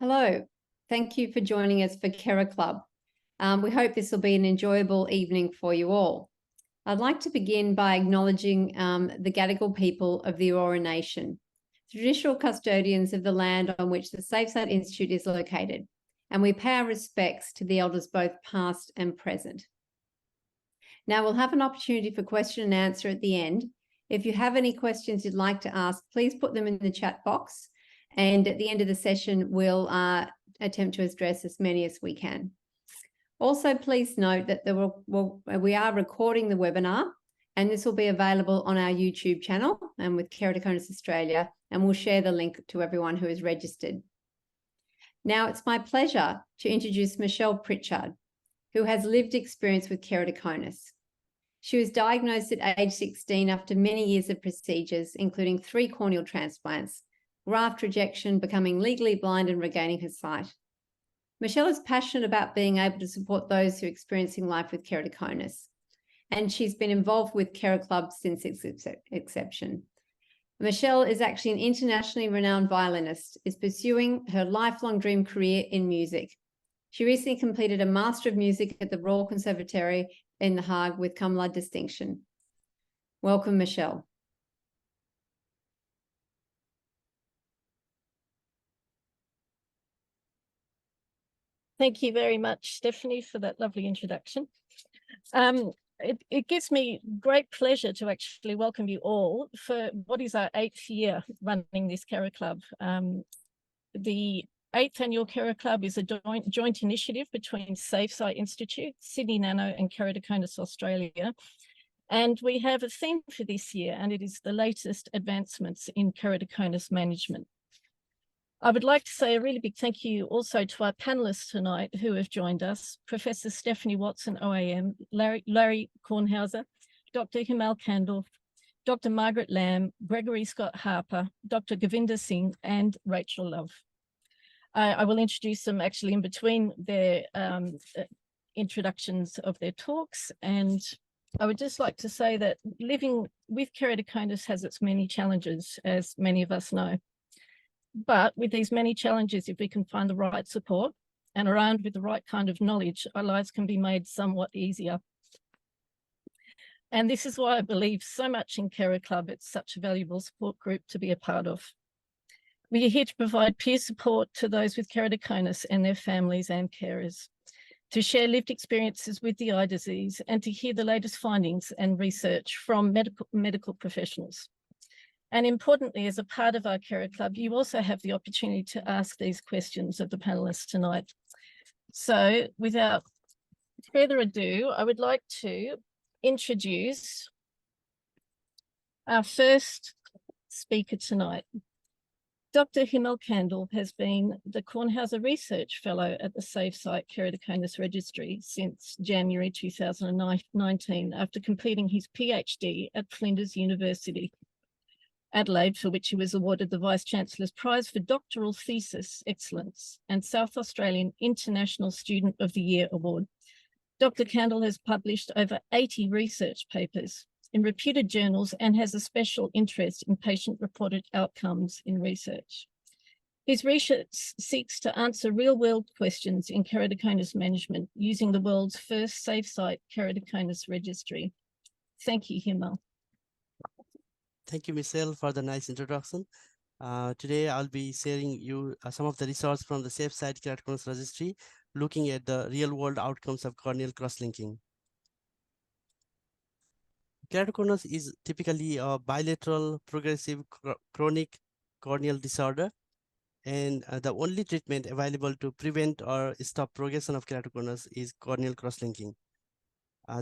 Hello, thank you for joining us for KeraClub. We hope this will be an enjoyable evening for you all. I'd like to begin by acknowledging the Gadigal people of the Eora Nation, traditional custodians of the land on which the Save Sight Institute is located, and we pay our respects to the elders both past and present. Now we'll have an opportunity for question and answer at the end. If you have any questions you'd like to ask, please put them in the chat box. And at the end of the session, we'll attempt to address as many as we can. Also, please note that we are recording the webinar, and this will be available on our YouTube channel and with Keratoconus Australia, and we'll share the link to everyone who is registered. Now, it's my pleasure to introduce Michelle Pritchard, who has lived experience with keratoconus. She was diagnosed at age 16 after many years of procedures, including 3 corneal transplants, graft rejection, becoming legally blind and regaining her sight. Michelle is passionate about being able to support those who are experiencing life with keratoconus, and she's been involved with KeraClub since its inception. Michelle is actually an internationally renowned violinist, is pursuing her lifelong dream career in music. She recently completed a Master of Music at the Royal Conservatory in The Hague with cum laude distinction. Welcome, Michelle. Thank you very much, Stephanie, for that lovely introduction. It gives me great pleasure to actually welcome you all for what is our 8th year running this KeraClub. The 8th annual KeraClub is a joint initiative between Save Sight Institute, Sydney Nano and Keratoconus Australia. And we have a theme for this year, and it is the latest advancements in keratoconus management. I would like to say a really big thank you also to our panelists tonight who have joined us: Professor Stephanie Watson OAM, Larry Kornhauser, Dr Himal Kandel, Dr Margaret Lam, Gregory Harper, Dr Gurvinder Singh, and Rachel Love. I will introduce them actually in between their introductions of their talks. And I would just like to say that living with keratoconus has its many challenges, as many of us know. But with these many challenges, if we can find the right support and around with the right kind of knowledge, our lives can be made somewhat easier. And this is why I believe so much in KeraClub. It's such a valuable support group to be a part of. We are here to provide peer support to those with keratoconus and their families and carers, to share lived experiences with the eye disease, and to hear the latest findings and research from medical professionals. And importantly, as a part of our KeraClub, you also have the opportunity to ask these questions of the panelists tonight. So without further ado, I would like to introduce our first speaker tonight. Dr Himal Kandel has been the Kornhauser Research Fellow at the Save Sight Keratoconus Registry since January 2019, after completing his PhD at Flinders University, Adelaide, for which he was awarded the Vice-Chancellor's Prize for Doctoral Thesis Excellence and South Australian International Student of the Year Award. Dr Kandel has published over 80 research papers in reputed journals and has a special interest in patient-reported outcomes in research. His research seeks to answer real-world questions in keratoconus management using the world's first Save Sight Keratoconus Registry. Thank you, Himal. Thank you, Michelle, for the nice introduction. Today, I'll be sharing you some of the results from the Save Sight Keratoconus Registry, looking at the real-world outcomes of corneal crosslinking. Keratoconus is typically a bilateral, progressive, chronic corneal disorder, and the only treatment available to prevent or stop progression of keratoconus is corneal crosslinking.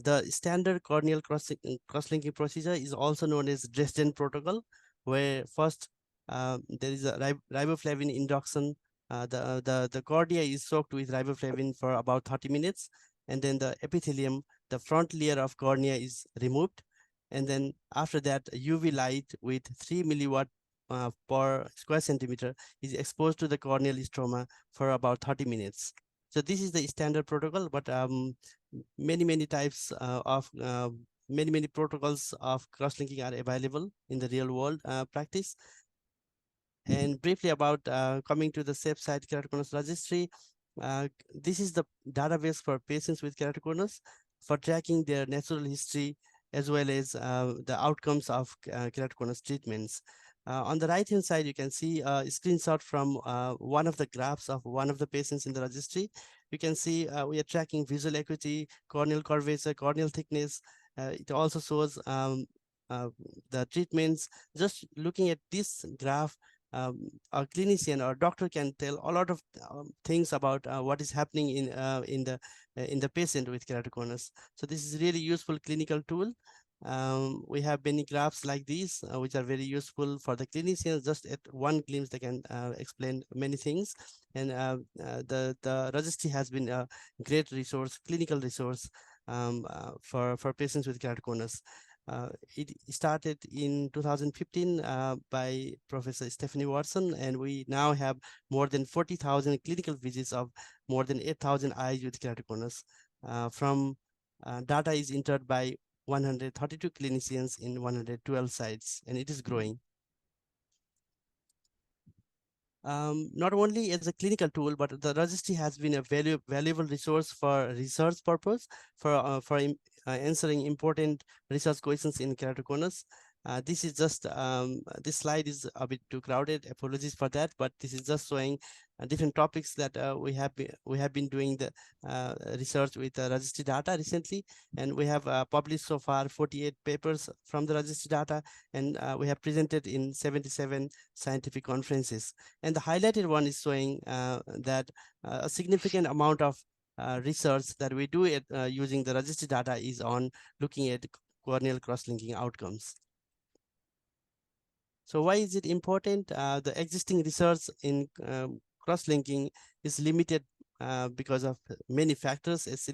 The standard corneal crosslinking procedure is also known as Dresden protocol, where first there is a riboflavin induction. The cornea is soaked with riboflavin for about 30 minutes, and then the epithelium, the front layer of cornea, is removed. And then after that, UV light with 3 milliwatt per square centimeter is exposed to the corneal stroma for about 30 minutes. So this is the standard protocol, but many types of many protocols of crosslinking are available in the real world practice. And briefly about coming to the Save Sight Keratoconus Registry, this is the database for patients with keratoconus for tracking their natural history as well as the outcomes of keratoconus treatments. On the right-hand side, you can see a screenshot from one of the graphs of one of the patients in the registry. You can see we are tracking visual acuity, corneal curvature, corneal thickness. It also shows the treatments. Just looking at this graph, a clinician or doctor can tell a lot of things about what is happening in the patient with keratoconus. So this is really useful clinical tool. We have many graphs like these, which are very useful for the clinicians. Just at one glimpse, they can explain many things. And the registry has been a great resource, clinical resource for patients with keratoconus. It started in 2015 by Professor Stephanie Watson, and we now have more than 40,000 clinical visits of more than 8,000 eyes with keratoconus. Data is entered by 132 clinicians in 112 sites, and it is growing. Not only as a clinical tool, but the registry has been a valuable resource for research purpose, for answering important research questions in keratoconus. This is just this slide is a bit too crowded. Apologies for that, but this is just showing different topics that we have been doing the research with the registry data recently, and we have published so far 48 papers from the registry data, and we have presented in 77 scientific conferences. And the highlighted one is showing that a significant amount of research that we do using the registry data is on looking at corneal cross-linking outcomes. So why is it important? The existing research in cross-linking is limited because of many factors, as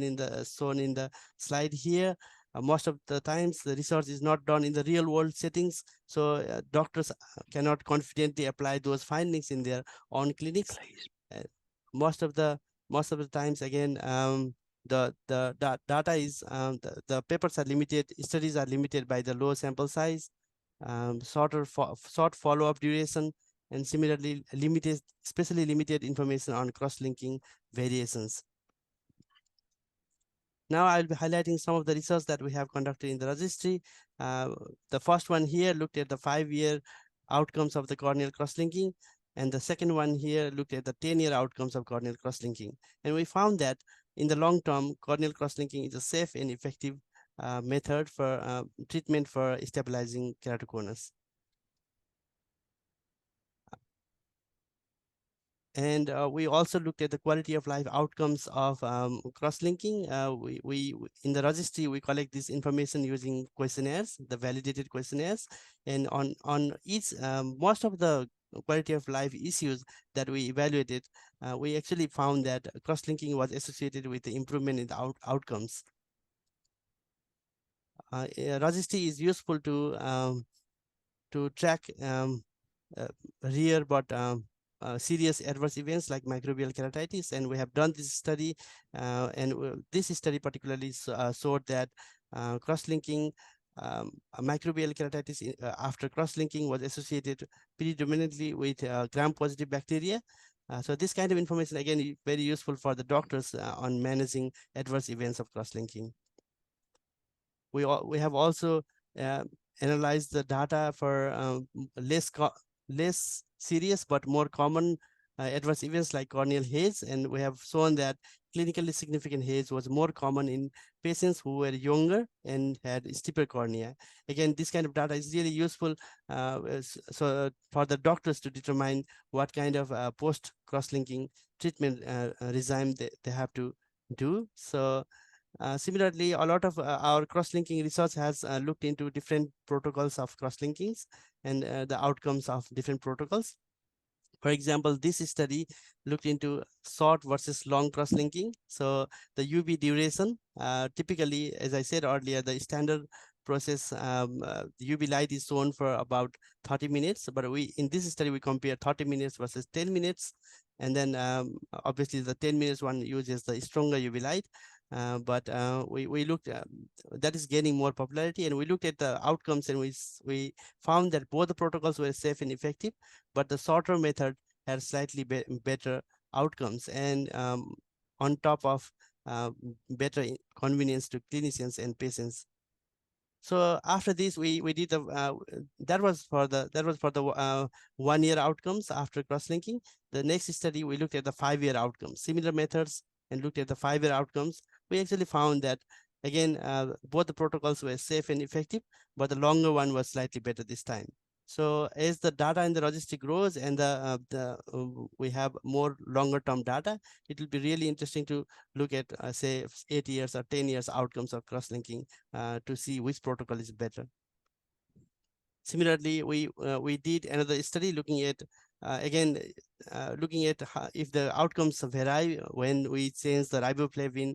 shown in the slide here. Most of the times, the research is not done in the real-world settings, so doctors cannot confidently apply those findings in their own clinics. Most of the times, again, the data is the papers are limited, studies are limited by the low sample size, short follow-up duration, and similarly especially limited information on cross-linking variations. Now I'll be highlighting some of the research that we have conducted in the registry. The first one here looked at the 5-year outcomes of the corneal cross-linking, and the second one here looked at the 10-year outcomes of corneal cross-linking. And we found that in the long term, corneal cross-linking is a safe and effective method for treatment for stabilizing keratoconus. And we also looked at the quality of life outcomes of cross-linking. We in the registry, we collect this information using questionnaires, the validated questionnaires, and on each most of the quality of life issues that we evaluated, we actually found that cross-linking was associated with the improvement in the outcomes. Registry is useful to track rare but serious adverse events like microbial keratitis, and we have done this study, and this study particularly showed that cross-linking microbial keratitis after cross-linking was associated predominantly with gram-positive bacteria. So this kind of information, again, is very useful for the doctors on managing adverse events of cross-linking. We have also analyzed the data for less serious but more common adverse events like corneal haze, and we have shown that clinically significant haze was more common in patients who were younger and had steeper cornea. Again, this kind of data is really useful so for the doctors to determine what kind of post cross-linking treatment regime they have to do. So similarly, a lot of our cross-linking research has looked into different protocols of cross-linkings and the outcomes of different protocols. For example, this study looked into short versus long cross-linking. So the UV duration, typically, as I said earlier, the standard process, the UV light is shown for about 30 minutes, but in this study, we compare 30 minutes versus 10 minutes. And then obviously the 10 minutes one uses the stronger UV light. but we looked at that is gaining more popularity, and we looked at the outcomes, and we found that both the protocols were safe and effective, but the shorter method had slightly better outcomes, and on top of better convenience to clinicians and patients. So after this, we did the that was for the 1 year outcomes after cross-linking. The next study, we looked at the 5-year outcomes, similar methods, and looked at the 5-year outcomes. We actually found that again both the protocols were safe and effective, but the longer one was slightly better this time. So as the data in the registry grows and we have more longer term data, it will be really interesting to look at say 8 years or 10 years outcomes of cross-linking to see which protocol is better. Similarly, we did another study looking at looking at how, if the outcomes vary when we change the riboflavin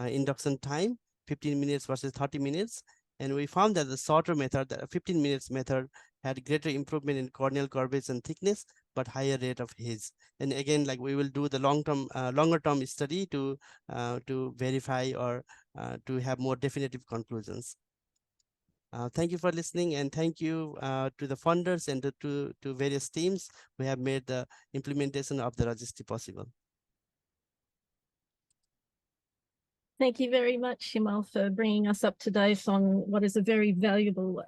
induction time, 15 minutes versus 30 minutes. And we found that the shorter method, the 15 minutes method, had greater improvement in corneal curvature and thickness, but higher rate of haze. And again, like we will do the longer term study to verify or to have more definitive conclusions. Thank you for listening, and thank you to the funders and to various teams who have made the implementation of the registry possible. Thank you very much, Himal, for bringing us up to date on what is a very valuable,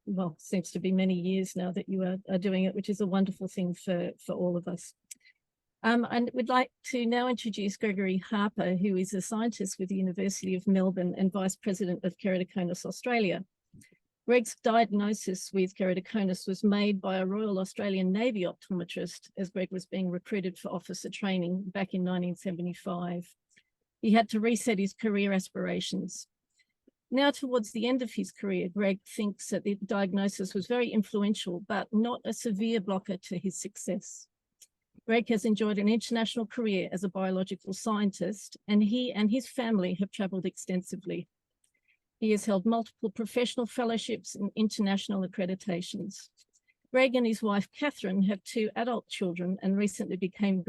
well, seems to be many years now that you are doing it, which is a wonderful thing for all of us. And we'd like to now introduce Gregory Harper, who is a scientist with the University of Melbourne and Vice President of Keratoconus Australia. Greg's diagnosis with keratoconus was made by a Royal Australian Navy optometrist as Greg was being recruited for officer training back in 1975. He had to reset his career aspirations. Now, towards the end of his career, Greg thinks that the diagnosis was very influential, but not a severe blocker to his success. Greg has enjoyed an international career as a biological scientist, and he and his family have travelled extensively. He has held multiple professional fellowships and international accreditations. Greg and his wife, Catherine, have 2 adult children and recently became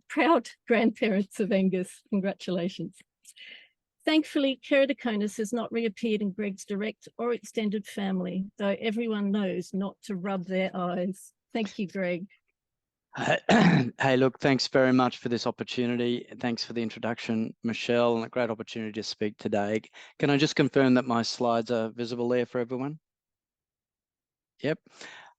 proud grandparents of Angus. Congratulations. Thankfully, keratoconus has not reappeared in Greg's direct or extended family, though everyone knows not to rub their eyes. Thank you, Greg. Hey, look, thanks very much for this opportunity. Thanks for the introduction, Michelle, and a great opportunity to speak today. Can I just confirm that my slides are visible there for everyone? Yep.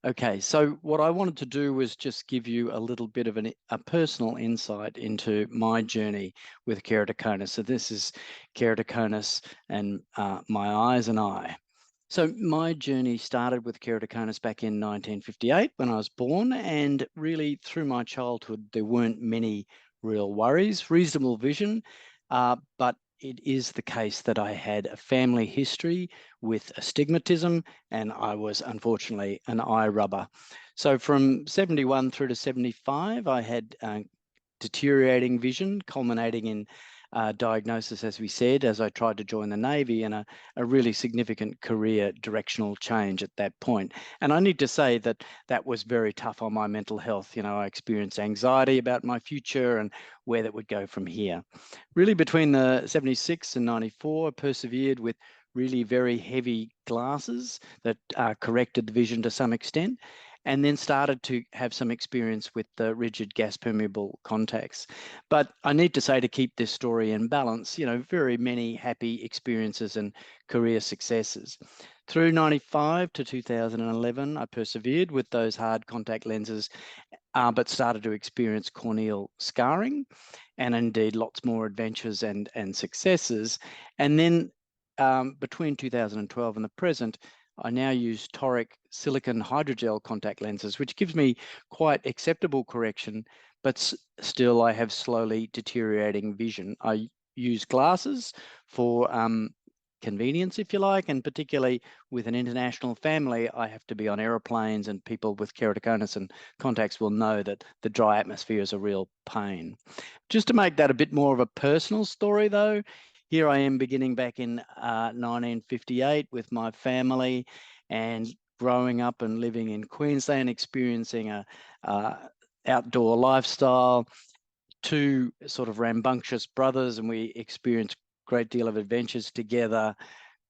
Okay, so what I wanted to do was just give you a little bit of a personal insight into my journey with keratoconus. So this is keratoconus and my eyes and I. So my journey started with keratoconus back in 1958 when I was born, and really through my childhood, there weren't many real worries, reasonable vision, but it is the case that I had a family history with astigmatism, and I was unfortunately an eye rubber. So from 71 through to 75, I had deteriorating vision, culminating in diagnosis, as we said, as I tried to join the Navy, and a really significant career directional change at that point. And I need to say that that was very tough on my mental health. You know, I experienced anxiety about my future and where that would go from here. Really between the 76 and 94, I persevered with really very heavy glasses that corrected the vision to some extent, and then started to have some experience with the rigid gas permeable contacts. But I need to say, to keep this story in balance, you know, very many happy experiences and career successes. Through 95 to 2011, I persevered with those hard contact lenses, but started to experience corneal scarring, and indeed lots more adventures and successes. And then between 2012 and the present, I now use toric silicon hydrogel contact lenses, which gives me quite acceptable correction, but still I have slowly deteriorating vision. I use glasses for convenience, if you like, and particularly with an international family, I have to be on aeroplanes, and people with keratoconus and contacts will know that the dry atmosphere is a real pain. Just to make that a bit more of a personal story though, here I am beginning back in 1958 with my family, and growing up and living in Queensland, experiencing a outdoor lifestyle, 2 sort of rambunctious brothers, and we experienced great deal of adventures together,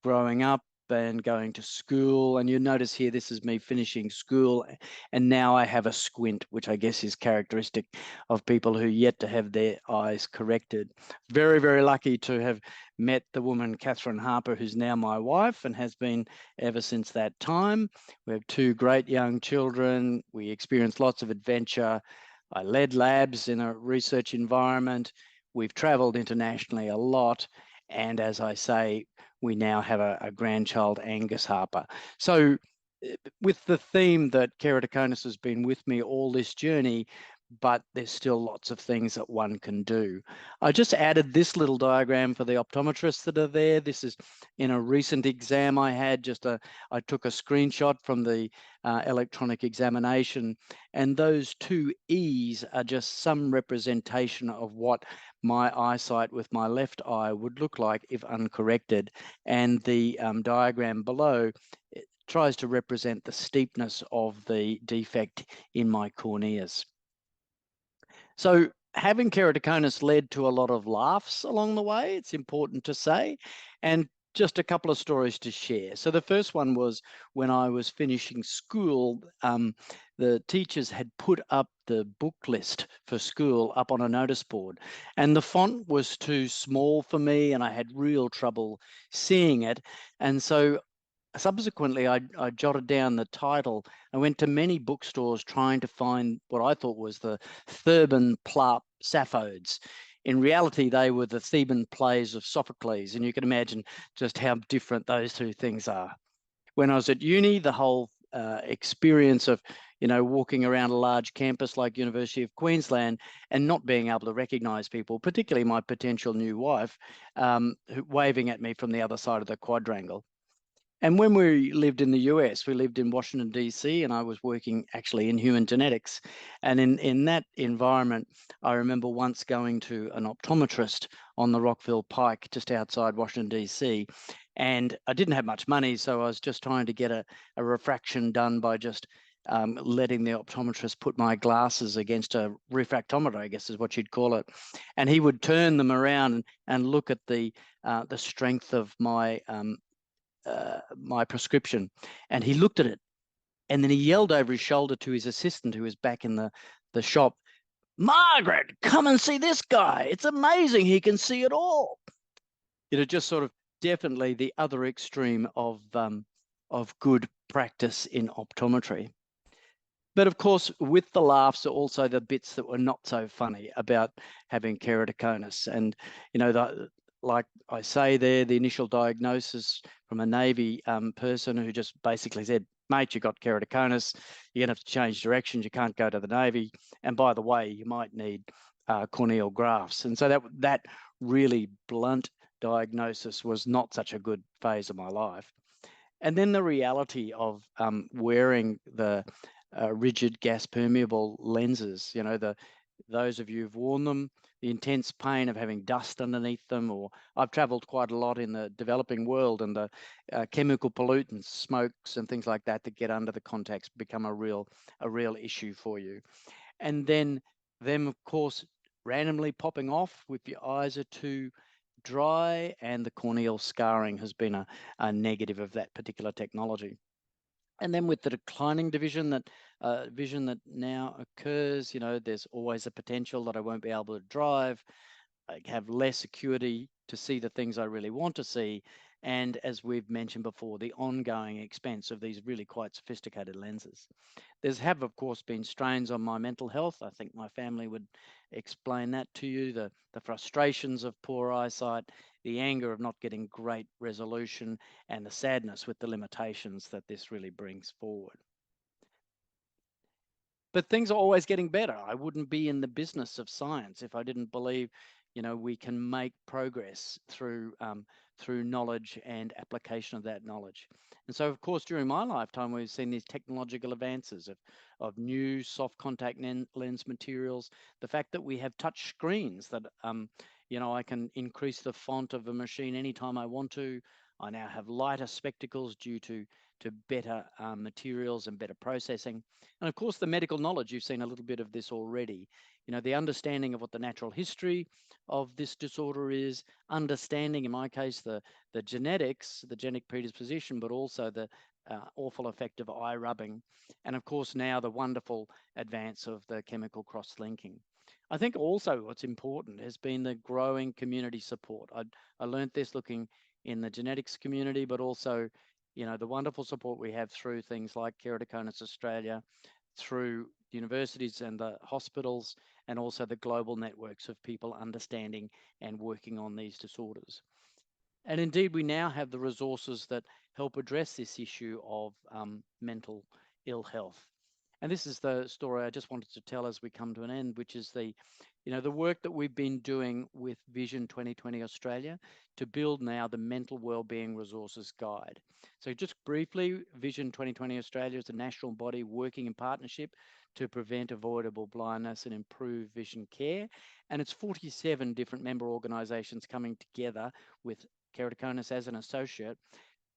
growing up and going to school. And you notice here, this is me finishing school, and now I have a squint, which I guess is characteristic of people who yet to have their eyes corrected. Very, very lucky to have met the woman, Catherine Harper, who's now my wife and has been ever since that time. We have 2 great young children. We experienced lots of adventure. I led labs in a research environment. We've traveled internationally a lot. And as I say, we now have a grandchild, Angus Harper. So with the theme that keratoconus has been with me all this journey, but there's still lots of things that one can do. I just added this little diagram for the optometrists that are there. This is in a recent exam I had. I took a screenshot from the electronic examination, and those 2 E's are just some representation of what my eyesight with my left eye would look like if uncorrected. And the diagram below tries to represent the steepness of the defect in my corneas. So having keratoconus led to a lot of laughs along the way, it's important to say, and just a couple of stories to share. So the first one was when I was finishing school, the teachers had put up the book list for school up on a notice board, and the font was too small for me and I had real trouble seeing it. And so subsequently, I jotted down the title. I went to many bookstores trying to find what I thought was the Theban Saphodes. In reality, they were the Theban plays of Sophocles, and you can imagine just how different those 2 things are. When I was at uni, the whole experience of walking around a large campus like University of Queensland and not being able to recognise people, particularly my potential new wife, waving at me from the other side of the quadrangle. And when we lived in the US, we lived in Washington, D.C., and I was working actually in human genetics. And in that environment, I remember once going to an optometrist on the Rockville Pike, just outside Washington, D.C., and I didn't have much money, so I was just trying to get a refraction done by just letting the optometrist put my glasses against a refractometer, I guess is what you'd call it. And he would turn them around and look at the strength of my my prescription, and he looked at it, and then he yelled over his shoulder to his assistant who was back in the shop, "Margaret, come and see this guy. It's amazing. He can see it all." Just sort of definitely the other extreme of good practice in optometry. But of course, with the laughs are also the bits that were not so funny about having keratoconus. And like I say there, the initial diagnosis from a Navy person who just basically said, "Mate, you got keratoconus, you're going to have to change directions, you can't go to the Navy. And by the way, you might need corneal grafts." And so that really blunt diagnosis was not such a good phase of my life. And then the reality of wearing the rigid gas permeable lenses, those of you who've worn them, the intense pain of having dust underneath them, or I've traveled quite a lot in the developing world, and the chemical pollutants, smokes and things like that get under the contacts become a real issue for you. And then them, of course, randomly popping off if your eyes are too dry, and the corneal scarring has been a negative of that particular technology. And then with the declining vision that now occurs, there's always a potential that I won't be able to drive. I have less acuity to see the things I really want to see. And as we've mentioned before, the ongoing expense of these really quite sophisticated lenses. There's of course, been strains on my mental health. I think my family would explain that to you, the frustrations of poor eyesight, the anger of not getting great resolution, and the sadness with the limitations that this really brings forward. But things are always getting better. I wouldn't be in the business of science if I didn't believe, we can make progress through knowledge and application of that knowledge. And so, of course, during my lifetime, we've seen these technological advances of new soft contact lens materials, the fact that we have touch screens that, I can increase the font of a machine anytime I want to. I now have lighter spectacles due to better materials and better processing. And of course, the medical knowledge, you've seen a little bit of this already. You know, the understanding of what the natural history of this disorder is, understanding, in my case, the genetics, the genetic predisposition, but also the awful effect of eye rubbing. And of course, now the wonderful advance of the chemical cross-linking. I think also what's important has been the growing community support. I learned this looking in the genetics community, but also, you know, the wonderful support we have through things like Keratoconus Australia, through universities and the hospitals, and also the global networks of people understanding and working on these disorders. And indeed, we now have the resources that help address this issue of mental ill health. And this is the story I just wanted to tell as we come to an end, which is the work that we've been doing with Vision 2020 Australia to build now the Mental Wellbeing Resources Guide. So just briefly, Vision 2020 Australia is a national body working in partnership to prevent avoidable blindness and improve vision care. And it's 47 different member organisations coming together with Keratoconus as an associate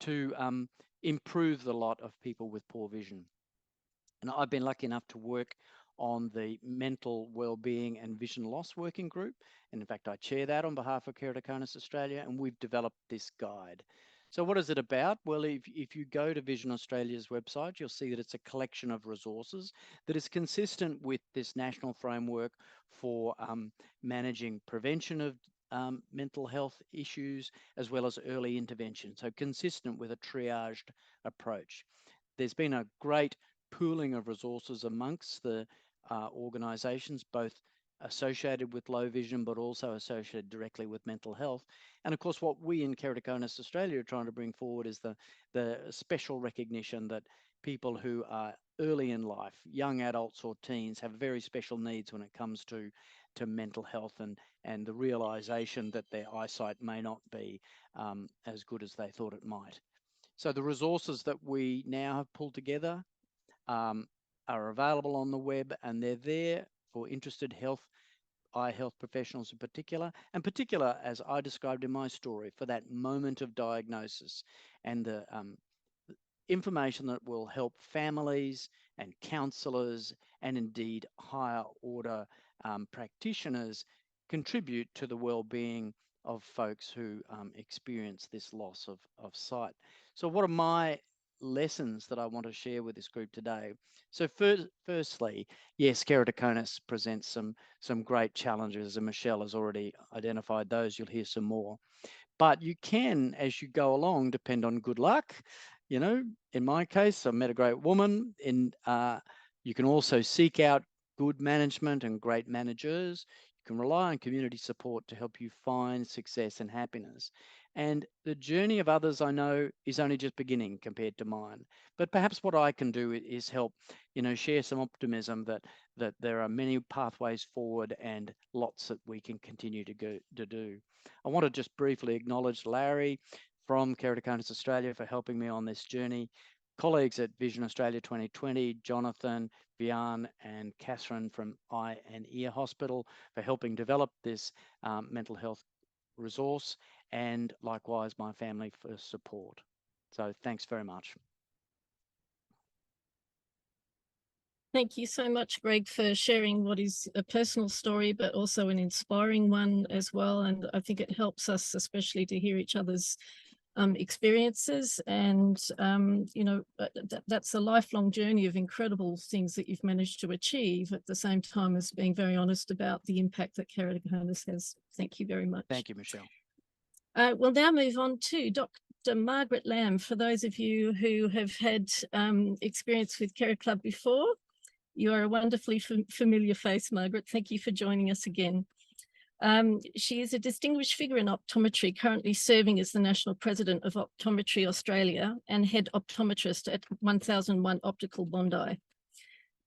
to improve the lot of people with poor vision. And I've been lucky enough to work on the mental wellbeing and vision loss working group. And in fact, I chair that on behalf of Keratoconus Australia, and we've developed this guide. So what is it about? Well, if you go to Vision Australia's website, you'll see that it's a collection of resources that is consistent with this national framework for managing prevention of mental health issues, as well as early intervention. So consistent with a triaged approach. There's been a great pooling of resources amongst the organisations, both associated with low vision, but also associated directly with mental health. And of course, what we in Keratoconus Australia are trying to bring forward is the special recognition that people who are early in life, young adults or teens, have very special needs when it comes to mental health, and the realisation that their eyesight may not be as good as they thought it might. So the resources that we now have pulled together are available on the web, and they're there for interested eye health professionals in particular, and particular, as I described in my story, for that moment of diagnosis and the information that will help families and counsellors and indeed higher order practitioners contribute to the well-being of folks who experience this loss of sight. So what are my lessons that I want to share with this group today? So firstly, yes, keratoconus presents some great challenges, and Michelle has already identified those. You'll hear some more. But you can, as you go along, depend on good luck. You know, in my case, I met a great woman. You can also seek out good management and great managers. You can rely on community support to help you find success and happiness. And the journey of others, I know, is only just beginning compared to mine. But perhaps what I can do is help, share some optimism that there are many pathways forward and lots that we can continue to do. I want to just briefly acknowledge Larry from Keratoconus Australia for helping me on this journey. Colleagues at Vision Australia 2020, Jonathan, Vian and Catherine from Eye and Ear Hospital for helping develop this mental health resource, and likewise my family for support. So thanks very much. Thank you so much, Greg, for sharing what is a personal story, but also an inspiring one as well. And I think it helps us, especially to hear each other's experiences. And, that's a lifelong journey of incredible things that you've managed to achieve, at the same time as being very honest about the impact that keratoconus has. Thank you very much. Thank you, Michelle. We'll now move on to Dr. Margaret Lam. For those of you who have had experience with KeraClub before, you are a wonderfully familiar face, Margaret. Thank you for joining us again. She is a distinguished figure in optometry, currently serving as the National President of Optometry Australia and Head Optometrist at 1001 Optical Bondi.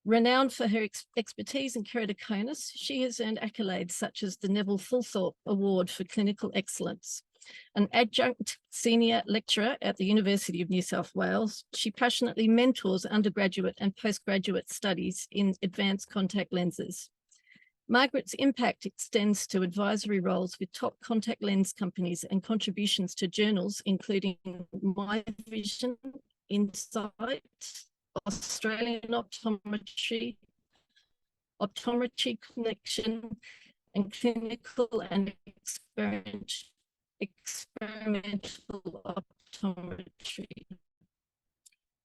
Renowned for her expertise in keratoconus, she has earned accolades such as the Neville Fulthorpe Award for Clinical Excellence. An adjunct senior lecturer at the University of New South Wales, she passionately mentors undergraduate and postgraduate studies in advanced contact lenses. Margaret's impact extends to advisory roles with top contact lens companies and contributions to journals, including My Vision, Insight, Australian Optometry, Optometry Connection, and Clinical and Experimental Optometry.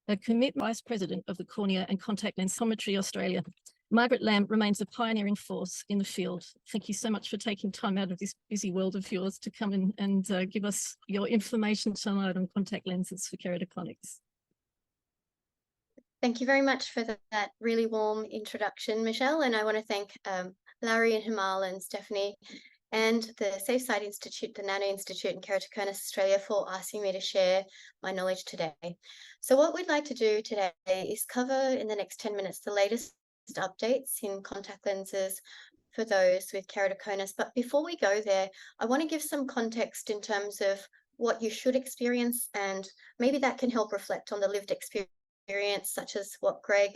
A commitment Vice President of the Cornea and Contact Lens Optometry Australia, Margaret Lam remains a pioneering force in the field. Thank you so much for taking time out of this busy world of yours to come in and give us your information tonight on contact lenses for keratoconus. Thank you very much for that really warm introduction, Michelle. And I want to thank Larry and Himal and Stephanie and the Save Sight Institute, the Nano Institute and Keratoconus Australia for asking me to share my knowledge today. So what we'd like to do today is cover in the next 10 minutes the latest updates in contact lenses for those with keratoconus. But before we go there, I want to give some context in terms of what you should experience, and maybe that can help reflect on the lived experience, such as what Greg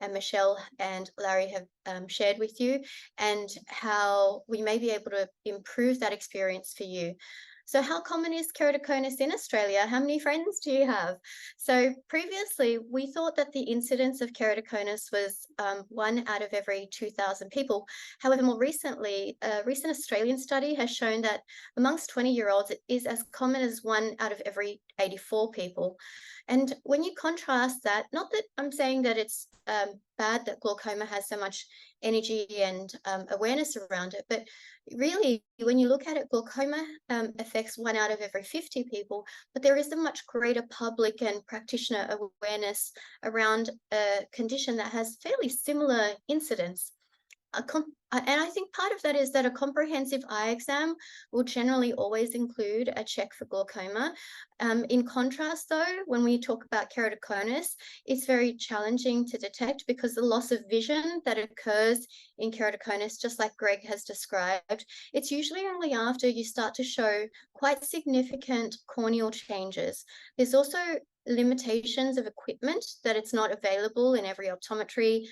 and Michelle and Larry have shared with you, and how we may be able to improve that experience for you. So how common is keratoconus in Australia? How many friends do you have? So previously, we thought that the incidence of keratoconus was 1 out of every 2,000 people. However, more recently, a recent Australian study has shown that amongst 20-year-olds, it is as common as 1 out of every 84 people. And when you contrast that, not that I'm saying that it's bad that glaucoma has so much energy and awareness around it, but really, when you look at it, glaucoma affects 1 out of every 50 people, but there is a much greater public and practitioner awareness around a condition that has fairly similar incidence. And I think part of that is that a comprehensive eye exam will generally always include a check for glaucoma. In contrast, though, when we talk about keratoconus, it's very challenging to detect because the loss of vision that occurs in keratoconus, just like Greg has described, it's usually only after you start to show quite significant corneal changes. There's also limitations of equipment, that it's not available in every optometry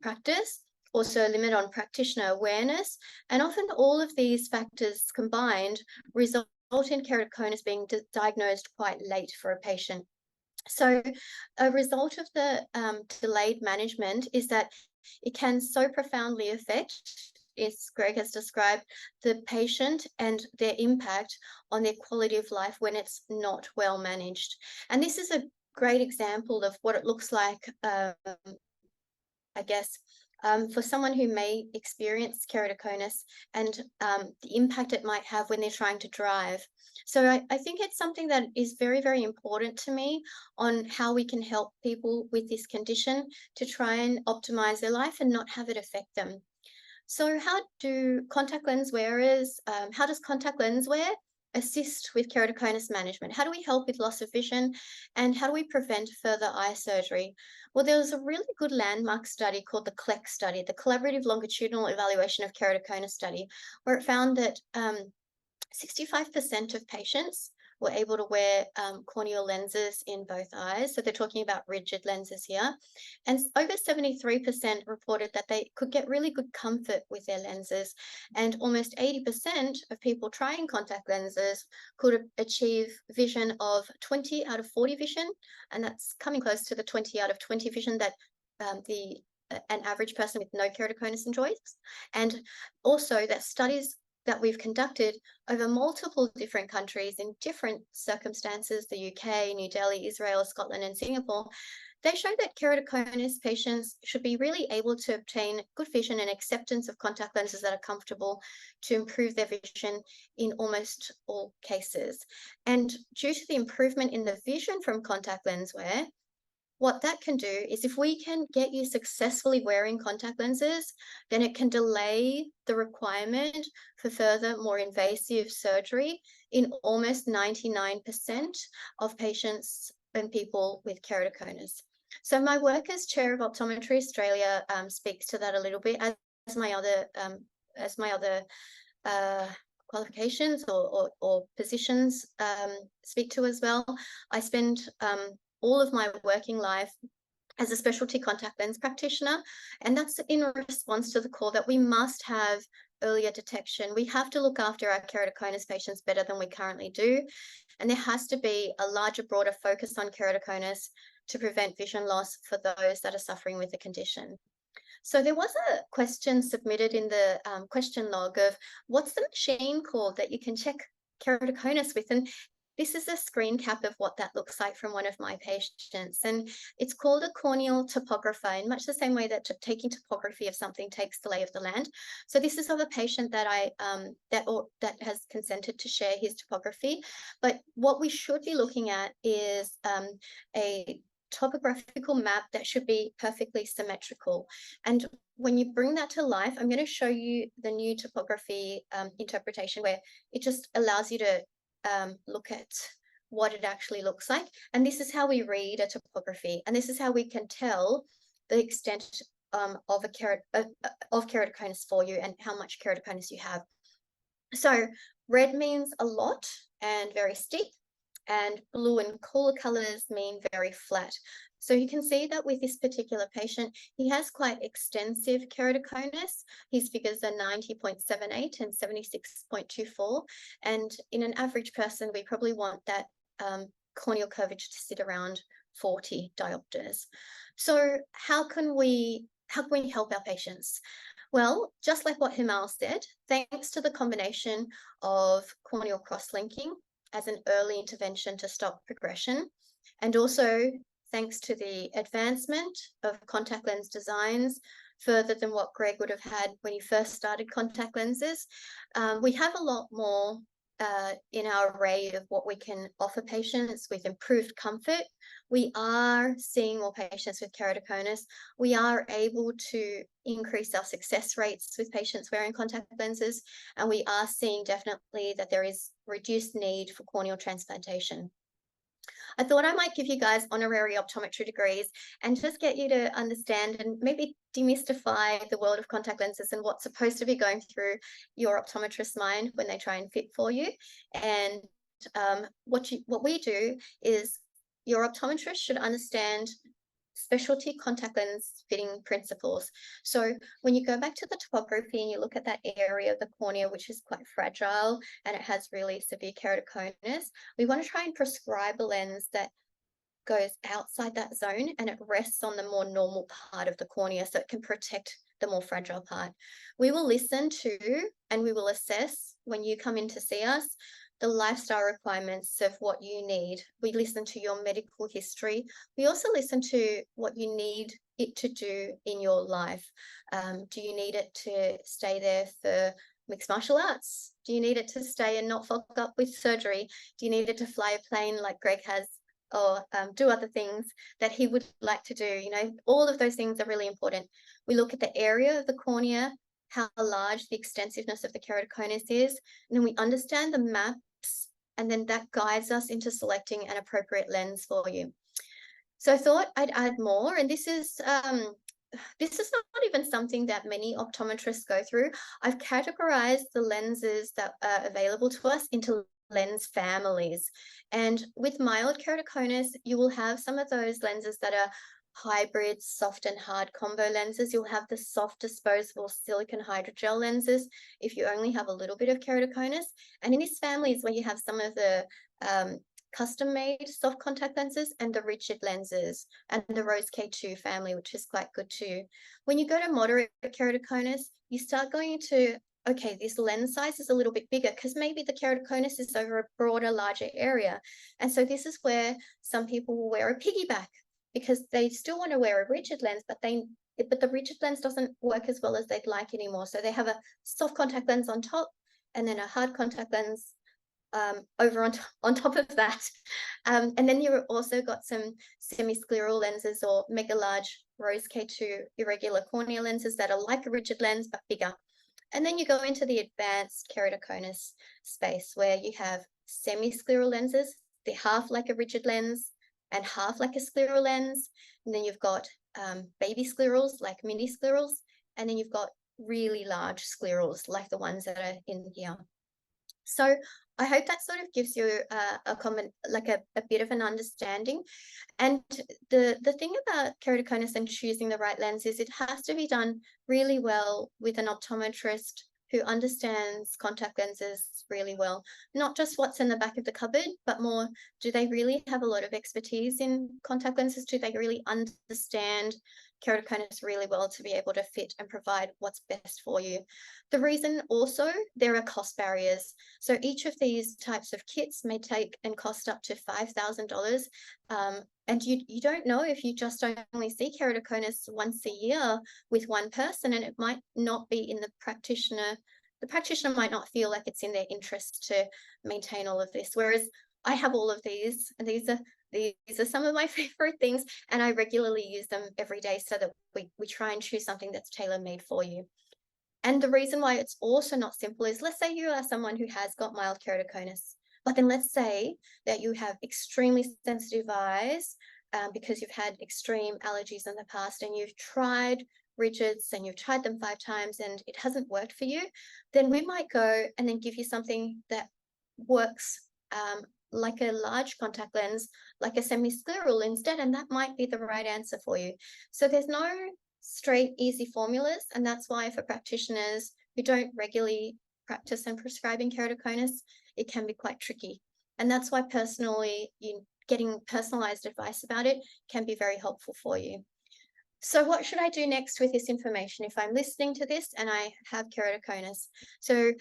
practice. Also a limit on practitioner awareness, and often all of these factors combined result in keratoconus being diagnosed quite late for a patient. So a result of the delayed management is that it can so profoundly affect, as Greg has described, the patient and their impact on their quality of life when it's not well managed. And this is a great example of what it looks like, I guess, for someone who may experience keratoconus and the impact it might have when they're trying to drive. So I think it's something that is very, very important to me on how we can help people with this condition to try and optimize their life and not have it affect them. So how do contact lens wearers, how does contact lens wear assist with keratoconus management? How do we help with loss of vision, and how do we prevent further eye surgery? Well, there was a really good landmark study called the CLEC study, the Collaborative Longitudinal Evaluation of Keratoconus study, where it found that 65% of patients were able to wear corneal lenses in both eyes. So they're talking about rigid lenses here. And over 73% reported that they could get really good comfort with their lenses. And almost 80% of people trying contact lenses could achieve vision of 20 out of 40 vision. And that's coming close to the 20 out of 20 vision that an average person with no keratoconus enjoys. And also that studies that we've conducted over multiple different countries in different circumstances, the UK, New Delhi, Israel, Scotland, and Singapore, they show that keratoconus patients should be really able to obtain good vision and acceptance of contact lenses that are comfortable to improve their vision in almost all cases. And due to the improvement in the vision from contact lens wear, what that can do is if we can get you successfully wearing contact lenses, then it can delay the requirement for further, more invasive surgery in almost 99% of patients and people with keratoconus. So my work as chair of Optometry Australia speaks to that a little bit, as my other qualifications or positions speak to as well. I spend all of my working life as a specialty contact lens practitioner, and that's in response to the call that we must have earlier detection. We have to look after our keratoconus patients better than we currently do, and there has to be a larger, broader focus on keratoconus to prevent vision loss for those that are suffering with the condition. So there was a question submitted in the question log of what's the machine called that you can check keratoconus with, and this is a screen cap of what that looks like from one of my patients, and it's called a corneal topographer, in much the same way that taking topography of something takes the lay of the land. So this is of a patient that that has consented to share his topography. But what we should be looking at is a topographical map that should be perfectly symmetrical. And when you bring that to life, I'm going to show you the new topography interpretation, where it just allows you to look at what it actually looks like. And this is how we read a topography, and this is how we can tell the extent of keratoconus for you and how much keratoconus you have. So red means a lot and very steep, and blue and cooler colors mean very flat. So you can see that with this particular patient, he has quite extensive keratoconus. His figures are 90.78 and 76.24. And in an average person, we probably want that corneal curvature to sit around 40 diopters. So how can we help our patients? Well, just like what Himal said, thanks to the combination of corneal crosslinking as an early intervention to stop progression, and also thanks to the advancement of contact lens designs further than what Greg would have had when he first started contact lenses, we have a lot more in our array of what we can offer patients with improved comfort. We are seeing more patients with keratoconus. We are able to increase our success rates with patients wearing contact lenses, and we are seeing definitely that there is reduced need for corneal transplantation. I thought I might give you guys honorary optometry degrees and just get you to understand and maybe demystify the world of contact lenses and what's supposed to be going through your optometrist's mind when they try and fit for you. And what we do is your optometrist should understand specialty contact lens fitting principles. So when you go back to the topography and you look at that area of the cornea, which is quite fragile and it has really severe keratoconus, we want to try and prescribe a lens that goes outside that zone and it rests on the more normal part of the cornea so it can protect the more fragile part. We will listen to and we will assess when you come in to see us the lifestyle requirements of what you need. We listen to your medical history. We also listen to what you need it to do in your life. Do you need it to stay there for mixed martial arts? Do you need it to stay and not fuck up with surgery? Do you need it to fly a plane like Greg has, or do other things that he would like to do? You know, all of those things are really important. We look at the area of the cornea, how large the extensiveness of the keratoconus is, and then we understand the maps, and then that guides us into selecting an appropriate lens for you. So I thought I'd add more, and this is not even something that many optometrists go through. I've categorized the lenses that are available to us into lens families, and with mild keratoconus, you will have some of those lenses that are hybrid soft and hard combo lenses. You'll have the soft disposable silicone hydrogel lenses if you only have a little bit of keratoconus. And in this family is where you have some of the custom-made soft contact lenses and the rigid lenses and the Rose K2 family, which is quite good too. When you go to moderate keratoconus, you start going into, okay, this lens size is a little bit bigger because maybe the keratoconus is over a broader, larger area. And so this is where some people will wear a piggyback, because they still want to wear a rigid lens, but the rigid lens doesn't work as well as they'd like anymore. So they have a soft contact lens on top and then a hard contact lens over on top of that. And then you've also got some semi-scleral lenses or mega large Rose K2 irregular corneal lenses that are like a rigid lens, but bigger. And then you go into the advanced keratoconus space where you have semi-scleral lenses, they're half like a rigid lens and half like a scleral lens. And then you've got baby sclerals like mini sclerals. And then you've got really large sclerals like the ones that are in here. So I hope that sort of gives you a bit of an understanding. And the thing about keratoconus and choosing the right lens is it has to be done really well with an optometrist who understands contact lenses really well. Not just what's in the back of the cupboard, but more, do they really have a lot of expertise in contact lenses? Do they really understand keratoconus really well to be able to fit and provide what's best for you? The reason also, there are cost barriers. So each of these types of kits may take and cost up to $5,000. And you don't know if you just only see keratoconus once a year with one person, and it might not be in the practitioner might not feel like it's in their interest to maintain all of this. Whereas I have all of these, and these are some of my favorite things, and I regularly use them every day so that we try and choose something that's tailor-made for you. And the reason why it's also not simple is, let's say you are someone who has got mild keratoconus, but then let's say that you have extremely sensitive eyes because you've had extreme allergies in the past, and you've tried rigids and you've tried them 5 times and it hasn't worked for you. Then we might go and then give you something that works like a large contact lens, like a semi-scleral instead, and that might be the right answer for you. So there's no straight, easy formulas, and that's why for practitioners who don't regularly practice and prescribing keratoconus, it can be quite tricky. And that's why personally, getting personalized advice about it can be very helpful for you. So what should I do next with this information if I'm listening to this and I have keratoconus? So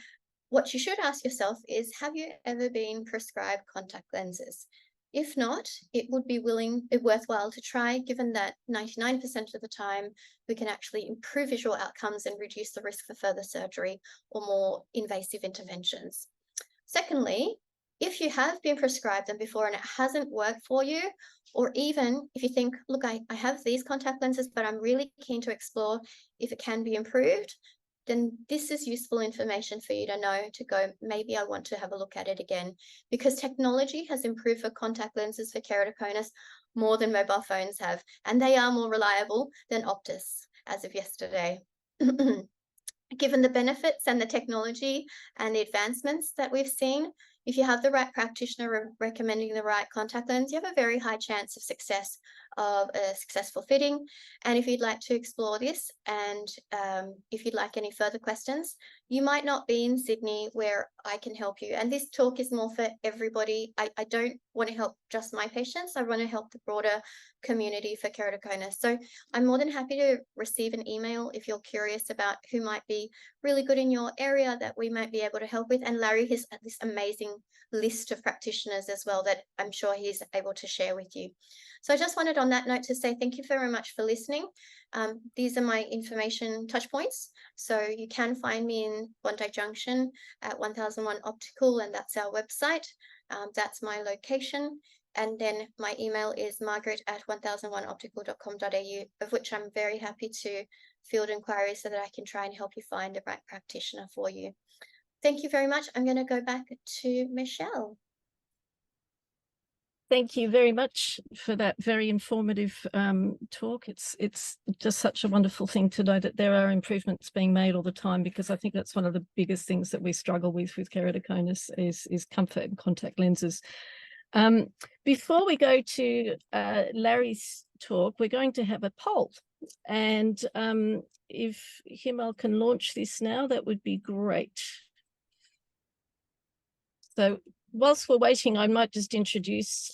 what you should ask yourself is, have you ever been prescribed contact lenses? If not, it would be worthwhile to try, given that 99% of the time we can actually improve visual outcomes and reduce the risk for further surgery or more invasive interventions. Secondly, if you have been prescribed them before and it hasn't worked for you, or even if you think, look, I have these contact lenses, but I'm really keen to explore if it can be improved, then this is useful information for you to know, to go, maybe I want to have a look at it again, because technology has improved for contact lenses for keratoconus more than mobile phones have, and they are more reliable than Optus as of yesterday. Given the benefits and the technology and the advancements that we've seen, if you have the right practitioner recommending the right contact lens, you have a very high chance of success of a successful fitting. And if you'd like to explore this, and if you'd like any further questions, you might not be in Sydney where I can help you. And this talk is more for everybody. I don't want to help just my patients. I want to help the broader community for keratoconus. So I'm more than happy to receive an email if you're curious about who might be really good in your area that we might be able to help with. And Larry has this amazing list of practitioners as well that I'm sure he's able to share with you. So I just wanted on that note to say thank you very much for listening. These are my information touch points. So you can find me in Bondi Junction at 1001 Optical, and that's our website. That's my location. And then my email is margaret@1001optical.com.au, of which I'm very happy to field inquiries so that I can try and help you find the right practitioner for you. Thank you very much. I'm going to go back to Michelle. Thank you very much for that very informative talk. It's just such a wonderful thing to know that there are improvements being made all the time, because I think that's one of the biggest things that we struggle with keratoconus is comfort and contact lenses. Before we go to Larry's talk, we're going to have a poll. And if Himal can launch this now, that would be great. So whilst we're waiting, I might just introduce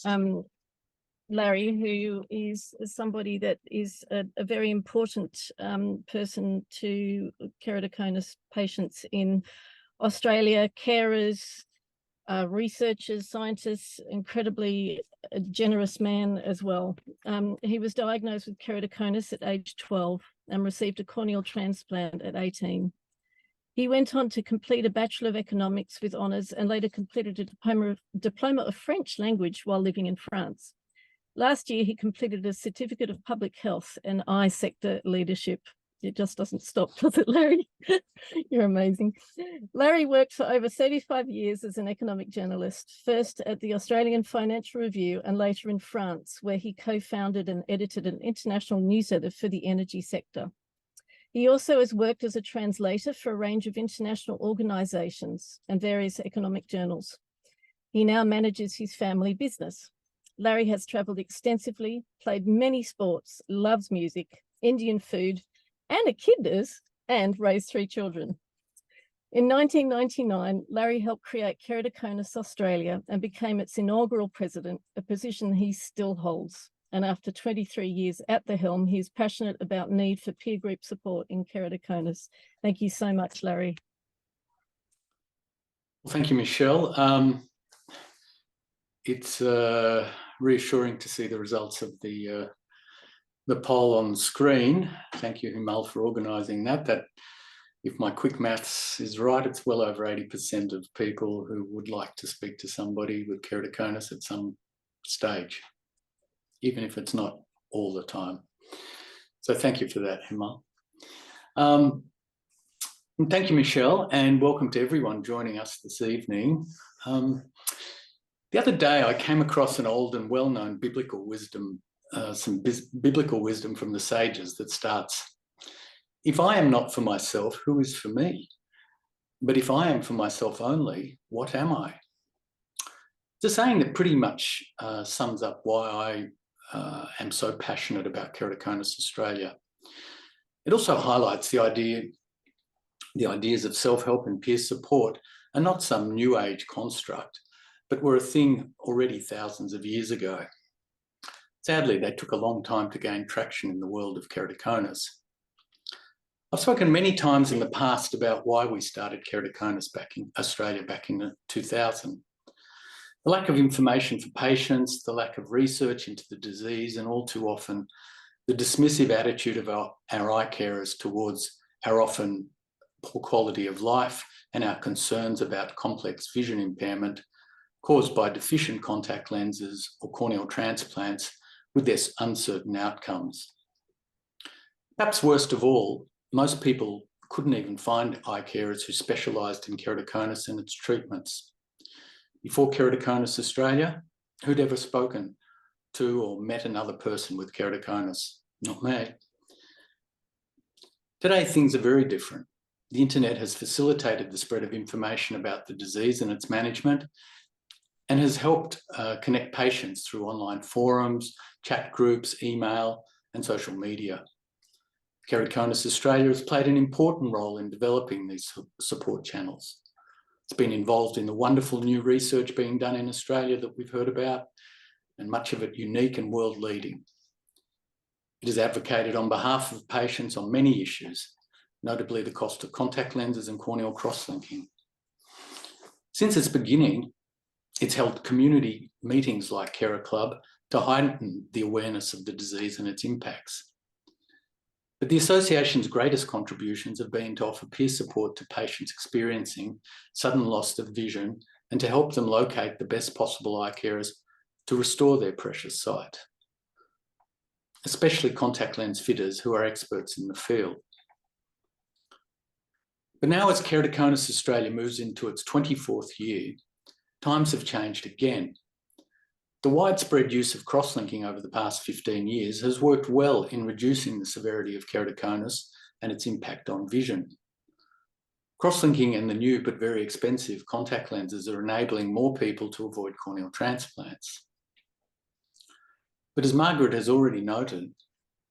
Larry, who is somebody that is a very important person to keratoconus patients in Australia, carers, researchers, scientists, incredibly generous man as well. He was diagnosed with keratoconus at age 12 and received a corneal transplant at 18. He went on to complete a Bachelor of Economics with honours and later completed a diploma of French language while living in France. Last year, he completed a Certificate of Public Health and Eye Sector Leadership. It just doesn't stop, does it, Larry? You're amazing. Larry worked for over 35 years as an economic journalist, first at the Australian Financial Review and later in France, where he co-founded and edited an international newsletter for the energy sector. He also has worked as a translator for a range of international organisations and various economic journals. He now manages his family business. Larry has travelled extensively, played many sports, loves music, Indian food, and echidnas, and raised 3 children. In 1999, Larry helped create Keratoconus Australia and became its inaugural president, a position he still holds. And after 23 years at the helm, he is passionate about need for peer group support in keratoconus. Thank you so much, Larry. Well, thank you, Michelle. It's reassuring to see the results of the poll on screen. Thank you, Himal, for organising that. That, if my quick maths is right, it's well over 80% of people who would like to speak to somebody with keratoconus at some stage, even if it's not all the time. So thank you for that, Himal. And thank you, Michelle, and welcome to everyone joining us this evening. The other day, I came across an old and well-known biblical wisdom, biblical wisdom from the sages that starts, "If I am not for myself, who is for me? But if I am for myself only, what am I?" It's a saying that pretty much sums up why I am so passionate about Keratoconus Australia. It also highlights the ideas of self-help and peer support are not some new age construct, but were a thing already thousands of years ago. Sadly, they took a long time to gain traction in the world of keratoconus. I've spoken many times in the past about why we started keratoconus back in Australia back in 2000. The lack of information for patients, the lack of research into the disease, and all too often the dismissive attitude of our eye carers towards our often poor quality of life and our concerns about complex vision impairment caused by deficient contact lenses or corneal transplants with their uncertain outcomes. Perhaps worst of all, most people couldn't even find eye carers who specialised in keratoconus and its treatments. Before Keratoconus Australia, who'd ever spoken to or met another person with keratoconus? Not me. Today, things are very different. The internet has facilitated the spread of information about the disease and its management, and has helped connect patients through online forums, chat groups, email, and social media. Keratoconus Australia has played an important role in developing these support channels. It's been involved in the wonderful new research being done in Australia that we've heard about, and much of it unique and world-leading. It has advocated on behalf of patients on many issues, notably the cost of contact lenses and corneal crosslinking. Since its beginning, it's held community meetings like KeraClub to heighten the awareness of the disease and its impacts. But the association's greatest contributions have been to offer peer support to patients experiencing sudden loss of vision and to help them locate the best possible eye carers to restore their precious sight, especially contact lens fitters who are experts in the field. But now, as Keratoconus Australia moves into its 24th year, times have changed again. The widespread use of crosslinking over the past 15 years has worked well in reducing the severity of keratoconus and its impact on vision. Crosslinking and the new but very expensive contact lenses are enabling more people to avoid corneal transplants. But as Margaret has already noted,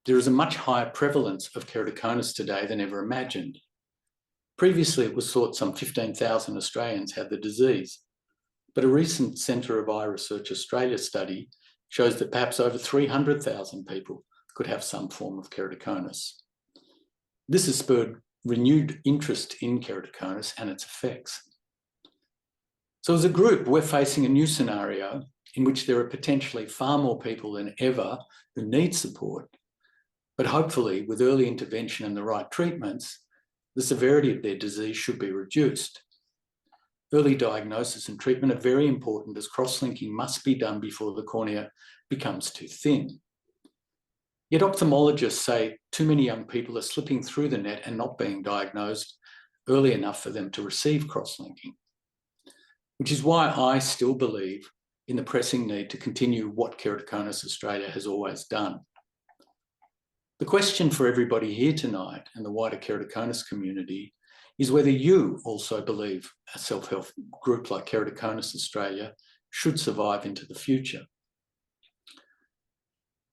there is a much higher prevalence of keratoconus today than ever imagined. Previously, it was thought some 15,000 Australians had the disease, but a recent Centre of Eye Research Australia study shows that perhaps over 300,000 people could have some form of keratoconus. This has spurred renewed interest in keratoconus and its effects. So as a group, we're facing a new scenario in which there are potentially far more people than ever who need support, but hopefully with early intervention and the right treatments, the severity of their disease should be reduced. Early diagnosis and treatment are very important, as crosslinking must be done before the cornea becomes too thin. Yet ophthalmologists say too many young people are slipping through the net and not being diagnosed early enough for them to receive crosslinking, which is why I still believe in the pressing need to continue what Keratoconus Australia has always done. The question for everybody here tonight and the wider keratoconus community is whether you also believe a self-help group like Keratoconus Australia should survive into the future.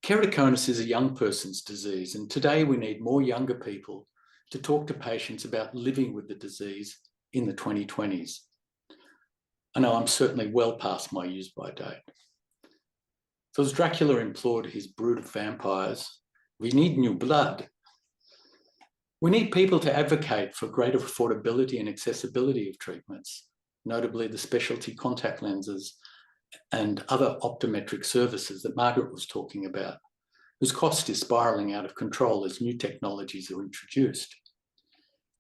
Keratoconus is a young person's disease, and today we need more younger people to talk to patients about living with the disease in the 2020s. I know I'm certainly well past my use-by date. So as Dracula implored his brood of vampires, we need new blood. We need people to advocate for greater affordability and accessibility of treatments, notably the specialty contact lenses and other optometric services that Margaret was talking about, whose cost is spiralling out of control as new technologies are introduced.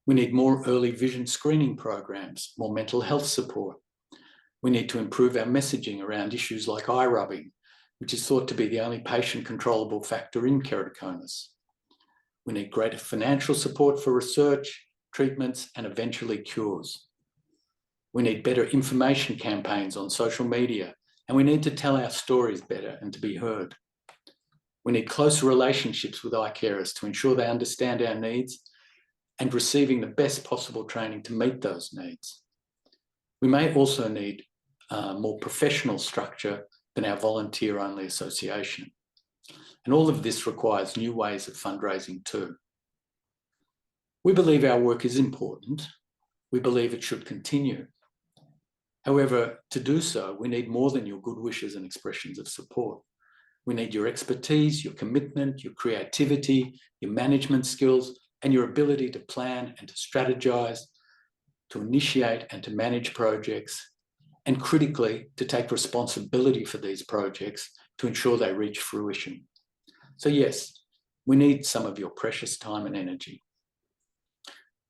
We need more early vision screening programs, more mental health support. We need to improve our messaging around issues like eye rubbing, which is thought to be the only patient-controllable factor in keratoconus. We need greater financial support for research, treatments, and eventually cures. We need better information campaigns on social media, and we need to tell our stories better and to be heard. We need closer relationships with eye carers to ensure they understand our needs and receiving the best possible training to meet those needs. We may also need more professional structure than our volunteer-only association. And all of this requires new ways of fundraising too. We believe our work is important. We believe it should continue. However, to do so, we need more than your good wishes and expressions of support. We need your expertise, your commitment, your creativity, your management skills, and your ability to plan and to strategize, to initiate and to manage projects, and critically, to take responsibility for these projects to ensure they reach fruition. So yes, we need some of your precious time and energy.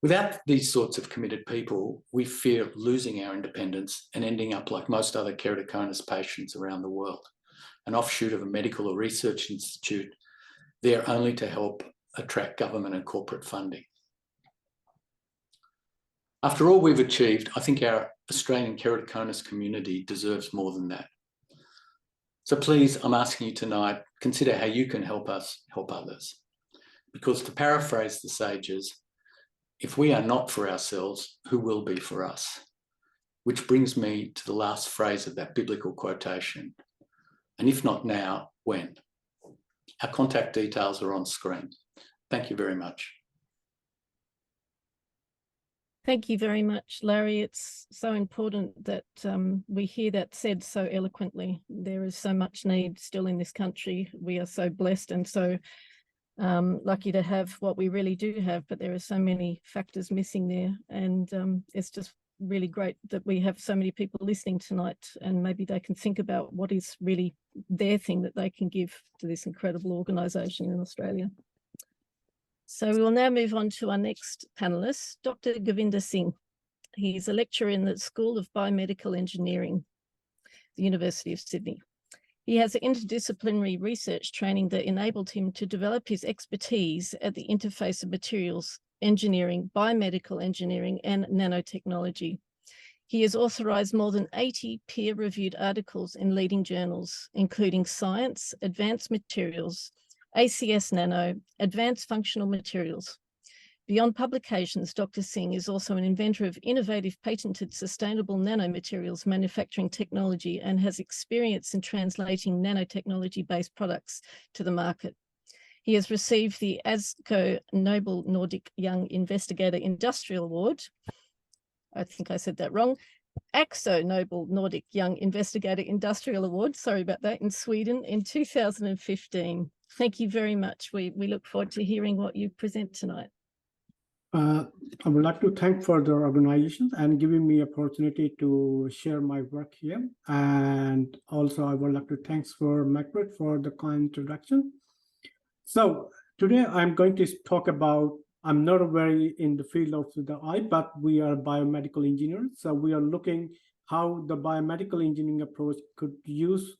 Without these sorts of committed people, we fear losing our independence and ending up like most other keratoconus patients around the world, an offshoot of a medical or research institute, there only to help attract government and corporate funding. After all we've achieved, I think our Australian keratoconus community deserves more than that. So please, I'm asking you tonight, consider how you can help us help others. Because to paraphrase the sages, if we are not for ourselves, who will be for us? Which brings me to the last phrase of that biblical quotation. And if not now, when? Our contact details are on screen. Thank you very much. Thank you very much, Larry. It's so important that we hear that said so eloquently. There is so much need still in this country. We are so blessed and so lucky to have what we really do have, but there are so many factors missing there. And it's just really great that we have so many people listening tonight, and maybe they can think about what is really their thing that they can give to this incredible organisation in Australia. So we will now move on to our next panellist, Dr. Gurvinder Singh. He's a lecturer in the School of Biomedical Engineering, the University of Sydney. He has interdisciplinary research training that enabled him to develop his expertise at the interface of materials engineering, biomedical engineering, and nanotechnology. He has authorized more than 80 peer-reviewed articles in leading journals, including Science, Advanced Materials, ACS Nano, Advanced Functional Materials. Beyond publications, Dr. Singh is also an inventor of innovative patented sustainable nanomaterials manufacturing technology and has experience in translating nanotechnology-based products to the market. He has received the ASCO Nobel Nordic Young Investigator Industrial Award. I think I said that wrong. AXO Nobel Nordic Young Investigator Industrial Award, sorry about that, in Sweden in 2015. Thank you very much. We look forward to hearing what you present tonight. I would like to thank for the organization and giving me opportunity to share my work here. And also I would like to thank for Margaret for the kind introduction. So today I'm going to talk about, I'm not very in the field of the eye, but we are biomedical engineers. So we are looking how the biomedical engineering approach could use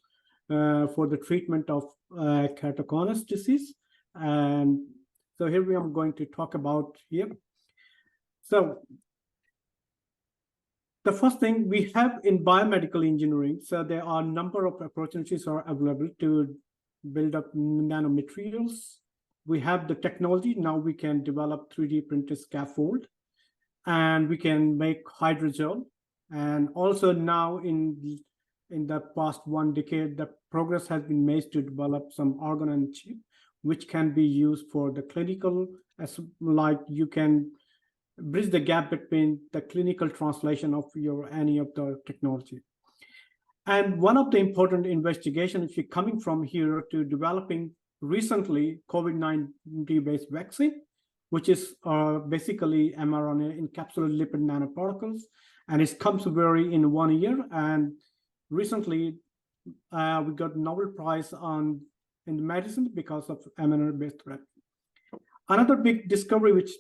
for the treatment of keratoconus disease. And so here we are going to talk about here. So the first thing we have in biomedical engineering, so there are a number of opportunities are available to build up nanomaterials. We have the technology, now we can develop 3D printed scaffold, and we can make hydrogel. And also now in in the past 1 decade, the progress has been made to develop some organ and chip, which can be used for the clinical, as like you can bridge the gap between the clinical translation of any of the technology. And one of the important investigations, if you're coming from here to developing recently COVID-19 based vaccine, which is basically mRNA encapsulated lipid nanoparticles, and it comes very in 1 year. And recently, we got Nobel Prize in medicine because of mRNA-based therapy. Another big discovery which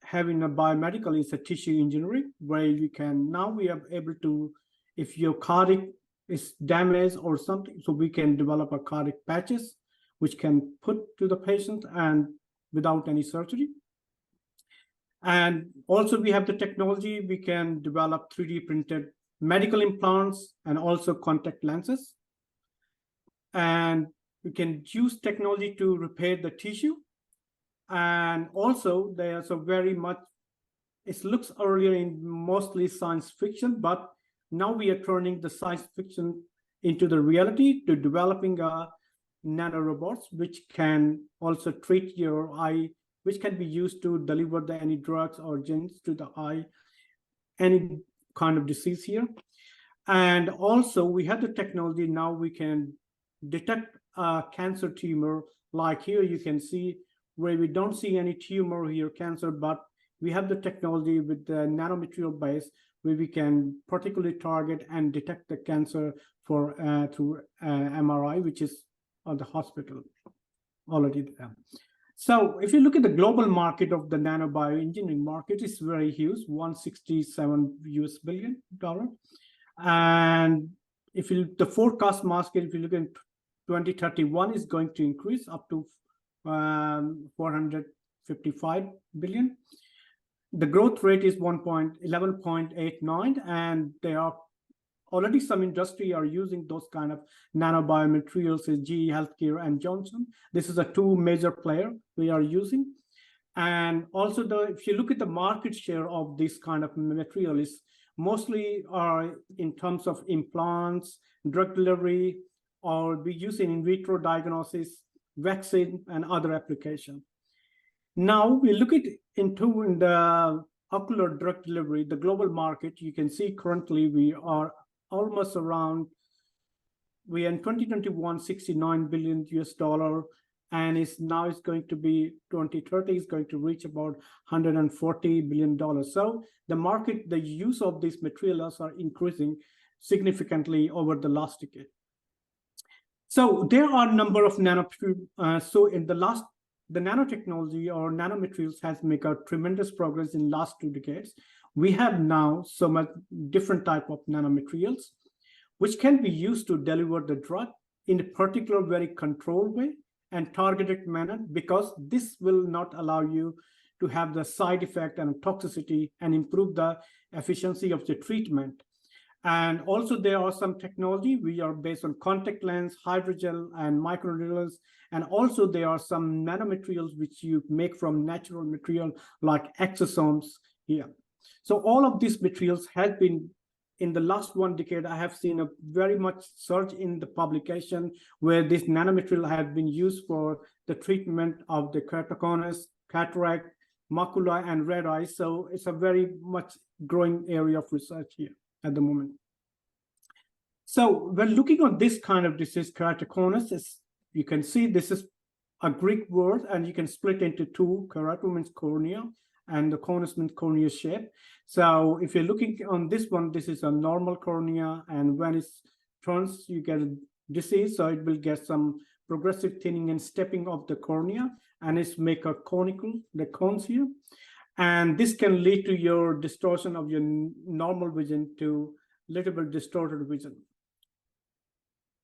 having a biomedical is a tissue engineering, where you can now we are able to, if your cardiac is damaged or something, so we can develop a cardiac patches which can put to the patient and without any surgery. And also we have the technology, we can develop 3D printed medical implants and also contact lenses. And we can use technology to repair the tissue. And also there's a very much, it looks earlier in mostly science fiction, but now we are turning the science fiction into the reality to developing nanorobots, which can also treat your eye, which can be used to deliver any drugs or genes to the eye, any kind of disease here. And also we have the technology now we can detect a cancer tumor, like here you can see where we don't see any tumor here, cancer, but we have the technology with the nanomaterial base where we can particularly target and detect the cancer for through MRI, which is on the hospital already there. So if you look at the global market of the nano-bioengineering market, it's very huge, $167 billion. And if you the forecast market, if you look at 2031, is going to increase up to 455 billion. The growth rate is 11.89, and there are already some industry are using those kind of nanobiomaterials, is GE Healthcare and Johnson. This is a 2 major player we are using. And also if you look at the market share of this kind of material is mostly are in terms of implants, drug delivery, or we use in vitro diagnosis, vaccine, and other applications. Now we look at into in the ocular drug delivery, the global market. You can see currently we are almost around. We are in 2021 $69 billion, and it's going to be 2030 is going to reach about $140 billion. So the market, the use of these materials are increasing significantly over the last decade. So there are a number of so in the nanotechnology or nanomaterials has made a tremendous progress in last 2 decades. We have now so much different type of nanomaterials, which can be used to deliver the drug in a particular very controlled way and targeted manner, because this will not allow you to have the side effect and toxicity and improve the efficiency of the treatment. And also there are some technology, we are based on contact lens, hydrogel, and microneedles. And also there are some nanomaterials which you make from natural material like exosomes here. So all of these materials have been, in the last 1 decade, I have seen a very much surge in the publication where this nanomaterial has been used for the treatment of the keratoconus, cataract, macula, and red eyes. So it's a very much growing area of research here at the moment. So when looking at this kind of disease, keratoconus, you can see this is a Greek word, and you can split into 2. Kerato means cornea, and the conus means cornea shape. So if you're looking on this one, this is a normal cornea, and when it turns, you get a disease, so it will get some progressive thinning and stepping of the cornea, and it's make a conical, the cones here. And this can lead to your distortion of your normal vision to little bit distorted vision.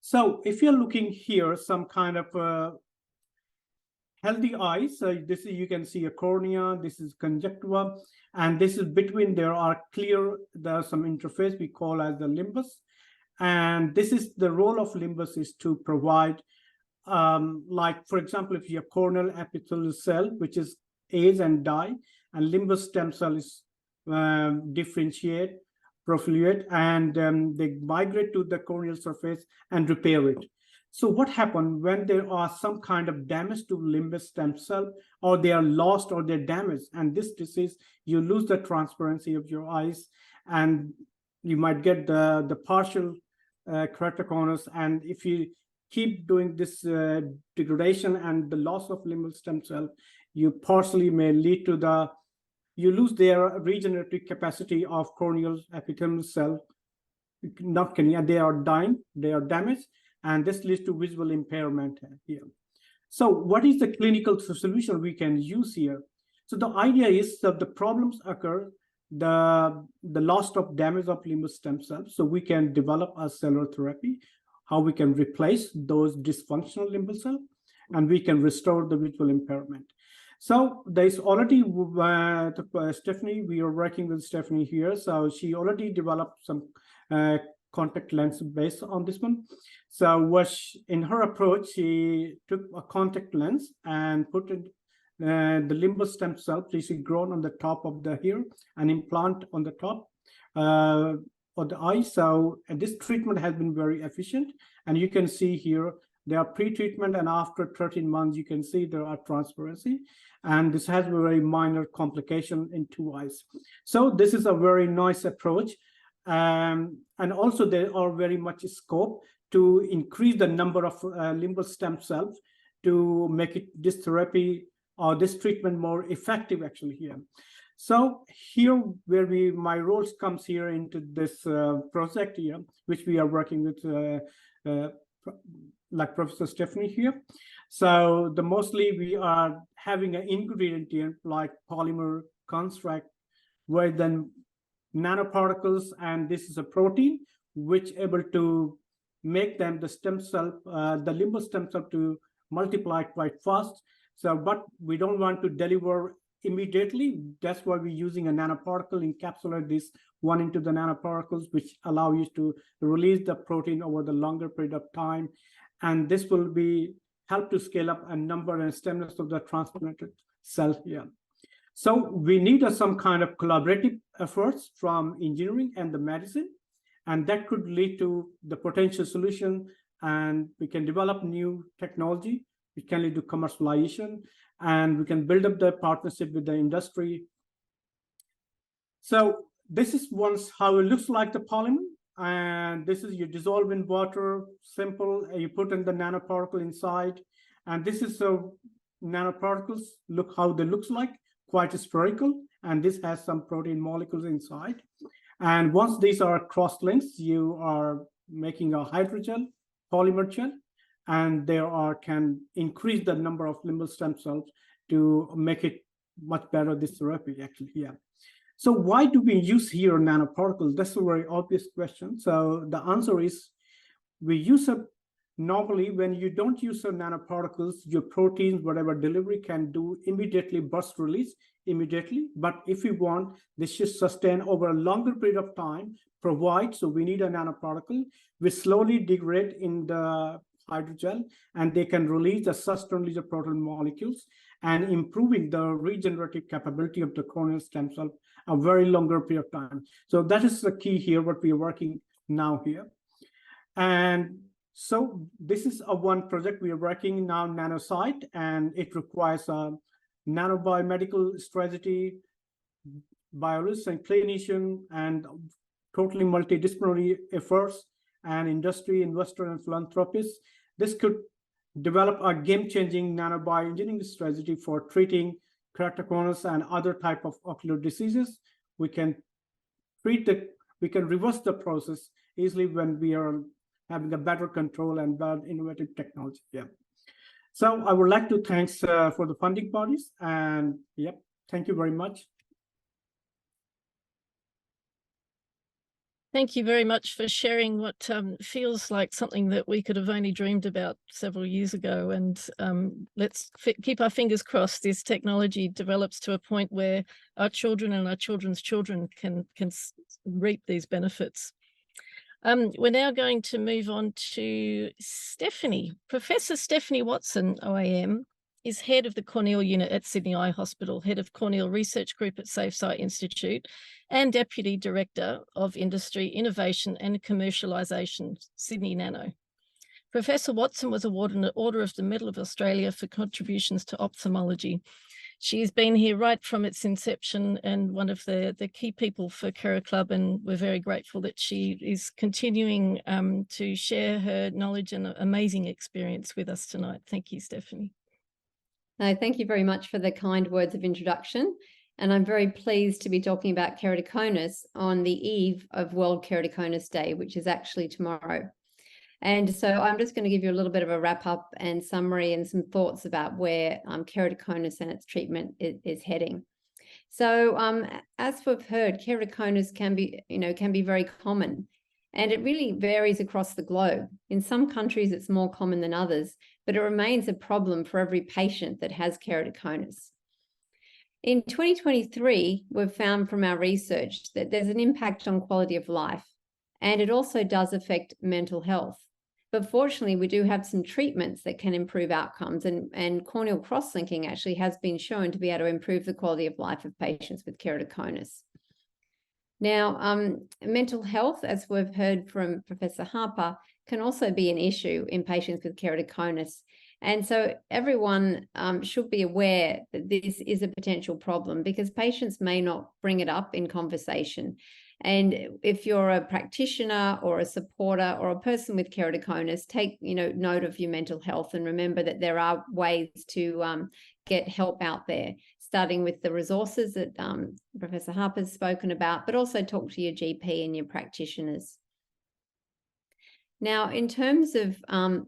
So if you're looking here, some kind of healthy eyes, so this is, you can see a cornea, this is conjunctiva, and this is between, there's some interface we call as the limbus. And this is the role of limbus is to provide, like, for example, if you have corneal epithelial cell, which is age and die, and limbus stem cell is differentiate, profilate, and they migrate to the corneal surface and repair it. So what happens when there are some kind of damage to limbus stem cell, or they are lost or they're damaged, and this disease, you lose the transparency of your eyes, and you might get the partial keratoconus. And if you keep doing this degradation and the loss of limbal stem cell, you partially may lead to you lose their regenerative capacity of corneal epithelial cell. They are dying, they are damaged, and this leads to visual impairment here. So what is the clinical solution we can use here? So the idea is that the problems occur, the loss of damage of limbal stem cells, so we can develop a cellular therapy, how we can replace those dysfunctional limbal cells, and we can restore the visual impairment. So there's already Stephanie, we are working with Stephanie here. So she already developed some contact lens based on this one. So in her approach, she took a contact lens and put it the limbal stem cell basically grown on the top of the here, an implant on the top of the eye. So this treatment has been very efficient, and you can see here there are pre-treatment, and after 13 months you can see there are transparency, and this has a very minor complication in 2 eyes. So this is a very nice approach, and also there are very much scope to increase the number of limbal stem cells to make this therapy or this treatment more effective actually here. So here where my roles comes here into this project here, which we are working with like Professor Stephanie here. So mostly we are having an ingredient here like polymer construct, where then nanoparticles, and this is a protein which able to make them the stem cell, the limbal stem cell to multiply quite fast. So, but we don't want to deliver immediately. That's why we're using a nanoparticle, encapsulate this one into the nanoparticles, which allow you to release the protein over the longer period of time. And this will help to scale up a number and stemness of the transplanted cell here. So we need some kind of collaborative efforts from engineering and the medicine, and that could lead to the potential solution, and we can develop new technology. We can lead to commercialization, and we can build up the partnership with the industry. So this is how it looks like the polymer, and this is you dissolve in water, simple, you put in the nanoparticle inside, and this is nanoparticles, look how they looks like, quite spherical, and this has some protein molecules inside. And once these are cross-links, you are making a hydrogel, polymer gel, and can increase the number of limbal stem cells to make it much better, this therapy actually here. So why do we use here nanoparticles? That's a very obvious question. So the answer is we use normally when you don't use nanoparticles, your proteins, whatever delivery can do immediately burst release immediately. But if you want, this should sustain over a longer period of time, so we need a nanoparticle which slowly degrade in the hydrogel, and they can release the sustained release of protein molecules and improving the regenerative capability of the corneal stem cell a very longer period of time. So that is the key here, what we are working now here. And so this is one project we are working now, NanoSight, and it requires a nano-biomedical strategy, biologist and clinician, and totally multidisciplinary efforts, and industry, investor, and philanthropists. This could develop a game-changing nano-bioengineering strategy for treating keratoconus and other type of ocular diseases. We can reverse the process easily when we are having a better control and better innovative technology. Yeah. So I would like to thank for the funding bodies, and yep, thank you very much. Thank you very much for sharing what feels like something that we could have only dreamed about several years ago. And let's keep our fingers crossed this technology develops to a point where our children and our children's children can reap these benefits. We're now going to move on to Stephanie, Professor Stephanie Watson OAM, is head of the corneal unit at Sydney Eye Hospital, head of corneal research group at Save Sight Institute, and deputy director of industry, innovation and commercialisation, Sydney Nano. Professor Watson was awarded an Order of the Medal of Australia for contributions to ophthalmology. She's been here right from its inception and one of the key people for KeraClub, and we're very grateful that she is continuing to share her knowledge and amazing experience with us tonight. Thank you, Stephanie. No, thank you very much for the kind words of introduction. And I'm very pleased to be talking about keratoconus on the eve of World Keratoconus Day, which is actually tomorrow. And so I'm just going to give you a little bit of a wrap up and summary and some thoughts about where keratoconus and its treatment is heading. So as we've heard, keratoconus can be very common, and it really varies across the globe. In some countries, it's more common than others, but it remains a problem for every patient that has keratoconus. In 2023, we've found from our research that there's an impact on quality of life, and it also does affect mental health. But fortunately, we do have some treatments that can improve outcomes, and corneal cross-linking actually has been shown to be able to improve the quality of life of patients with keratoconus. Now, mental health, as we've heard from Professor Harper, can also be an issue in patients with keratoconus. And so everyone should be aware that this is a potential problem, because patients may not bring it up in conversation. And if you're a practitioner or a supporter or a person with keratoconus, take note of your mental health, and remember that there are ways to get help out there, starting with the resources that Professor Harper's spoken about, but also talk to your GP and your practitioners. Now, in terms of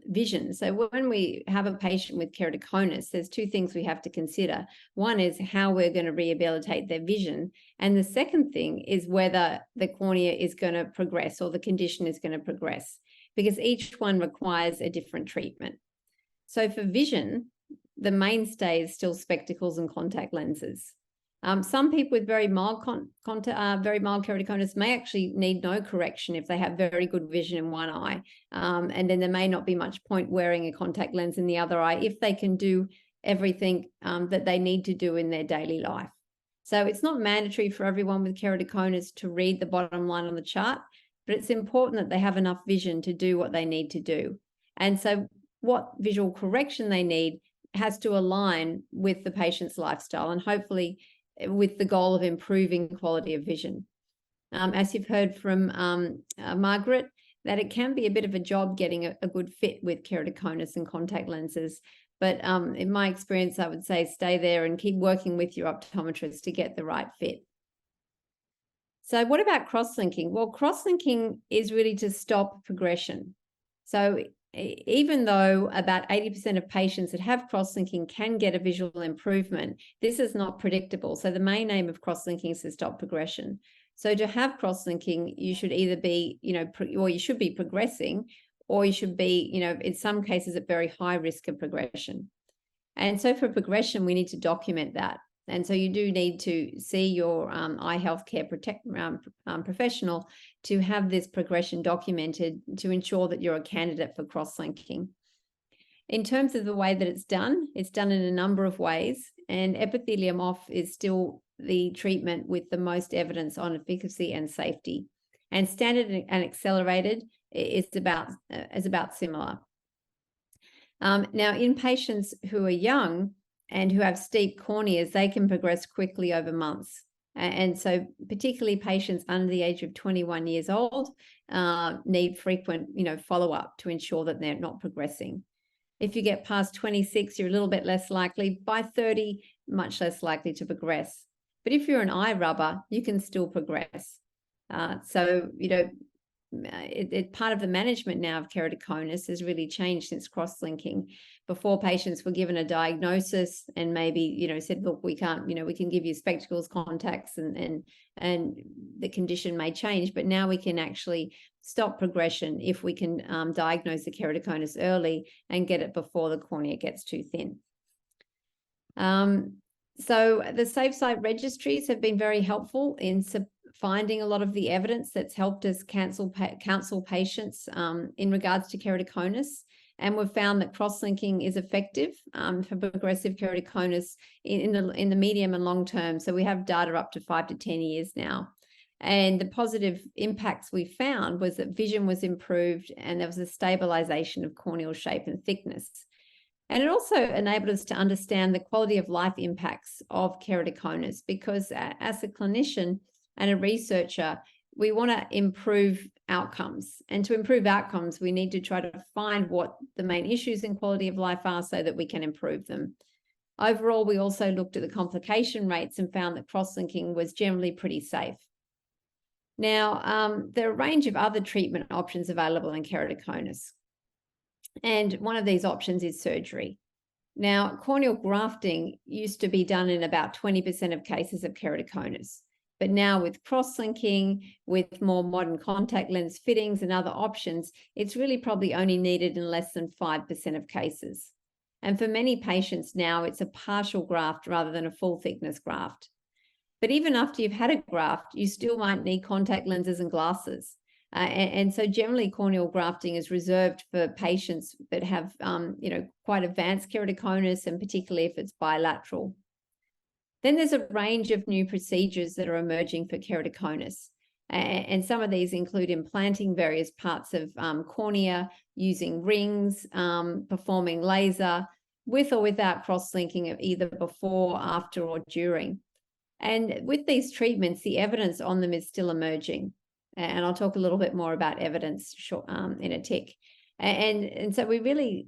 vision, so when we have a patient with keratoconus, there's two things we have to consider. One is how we're going to rehabilitate their vision. And the second thing is whether the cornea is going to progress or the condition is going to progress, because each one requires a different treatment. So for vision, the mainstay is still spectacles and contact lenses. Some people with very mild keratoconus may actually need no correction if they have very good vision in one eye. And then there may not be much point wearing a contact lens in the other eye if they can do everything that they need to do in their daily life. So it's not mandatory for everyone with keratoconus to read the bottom line on the chart, but it's important that they have enough vision to do what they need to do. And so what visual correction they need has to align with the patient's lifestyle, and hopefully with the goal of improving quality of vision. As you've heard from Margaret, that it can be a bit of a job getting a good fit with keratoconus and contact lenses. But in my experience, I would say stay there and keep working with your optometrist to get the right fit. So what about cross-linking? Well, cross-linking is really to stop progression. So even though about 80% of patients that have cross-linking can get a visual improvement, this is not predictable. So the main aim of cross-linking is to stop progression. So to have cross-linking, you should either be, or you should be progressing, or you should be, in some cases at very high risk of progression. And so for progression, we need to document that. And so you do need to see your eye healthcare professional to have this progression documented to ensure that you're a candidate for cross-linking. In terms of the way that it's done in a number of ways, and epithelium off is still the treatment with the most evidence on efficacy and safety. And standard and accelerated is about similar. Now, in patients who are young and who have steep corneas, they can progress quickly over months. And so particularly patients under the age of 21 years old need frequent, follow-up to ensure that they're not progressing. If you get past 26, you're a little bit less likely. By 30, much less likely to progress. But if you're an eye rubber, you can still progress. Part of the management now of keratoconus has really changed since cross-linking. Before, patients were given a diagnosis and maybe, said, look, we can't, we can give you spectacles, contacts, and the condition may change. But now we can actually stop progression if we can diagnose the keratoconus early and get it before the cornea gets too thin. So the Save Sight registries have been very helpful in finding a lot of the evidence that's helped us counsel patients in regards to keratoconus. and we've found that cross-linking is effective for progressive keratoconus in the medium and long term. So we have data up to 5 to 10 years now. And the positive impacts we found was that vision was improved and there was a stabilization of corneal shape and thickness. And it also enabled us to understand the quality of life impacts of keratoconus, because as a clinician and a researcher, we want to improve outcomes. And to improve outcomes, we need to try to find what the main issues in quality of life are so that we can improve them. Overall, we also looked at the complication rates and found that cross-linking was generally pretty safe. Now, there are a range of other treatment options available in keratoconus. And one of these options is surgery. Now, corneal grafting used to be done in about 20% of cases of keratoconus. But now with cross-linking, with more modern contact lens fittings and other options, it's really probably only needed in less than 5% of cases. And for many patients now, it's a partial graft rather than a full thickness graft. But even after you've had a graft, you still might need contact lenses and glasses. And so generally corneal grafting is reserved for patients that have, quite advanced keratoconus, and particularly if it's bilateral. Then there's a range of new procedures that are emerging for keratoconus. And some of these include implanting various parts of cornea, using rings, performing laser, with or without cross-linking of either before, after, or during. And with these treatments, the evidence on them is still emerging. And I'll talk a little bit more about evidence in a tick. And so we really,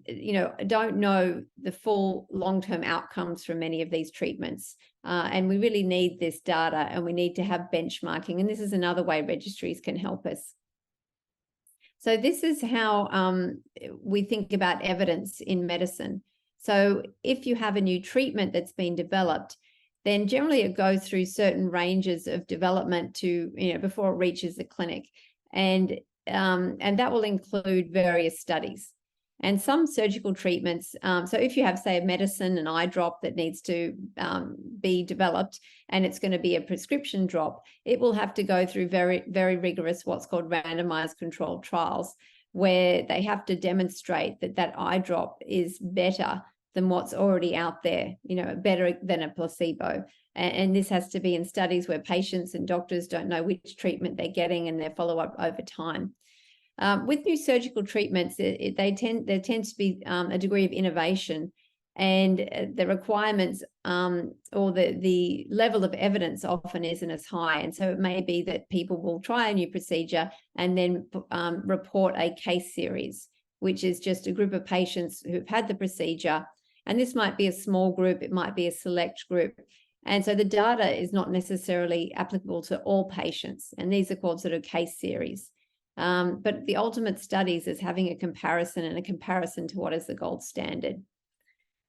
don't know the full long-term outcomes from many of these treatments. And we really need this data, and we need to have benchmarking. And this is another way registries can help us. So this is how we think about evidence in medicine. So if you have a new treatment that's been developed, then generally it goes through certain ranges of development to, before it reaches the clinic. And that will include various studies. And some surgical treatments, so if you have, say, a medicine, an eye drop that needs to be developed, and it's going to be a prescription drop, it will have to go through very, very rigorous, what's called randomized controlled trials, where they have to demonstrate that that eye drop is better than what's already out there, better than a placebo. And this has to be in studies where patients and doctors don't know which treatment they're getting, and their follow-up over time. With new surgical treatments, there tends to be a degree of innovation, and the requirements or the level of evidence often isn't as high. And so it may be that people will try a new procedure and then report a case series, which is just a group of patients who've had the procedure. And this might be a small group, it might be a select group. And so the data is not necessarily applicable to all patients. And these are called sort of case series. But the ultimate studies is having a comparison, and a comparison to what is the gold standard.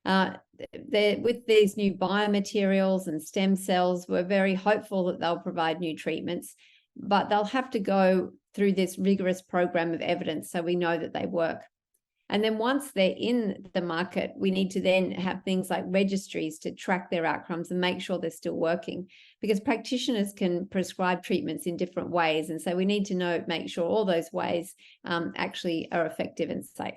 With these new biomaterials and stem cells, we're very hopeful that they'll provide new treatments, but they'll have to go through this rigorous program of evidence so we know that they work. And then once they're in the market, we need to then have things like registries to track their outcomes and make sure they're still working, because practitioners can prescribe treatments in different ways. And so we need to make sure all those ways actually are effective and safe.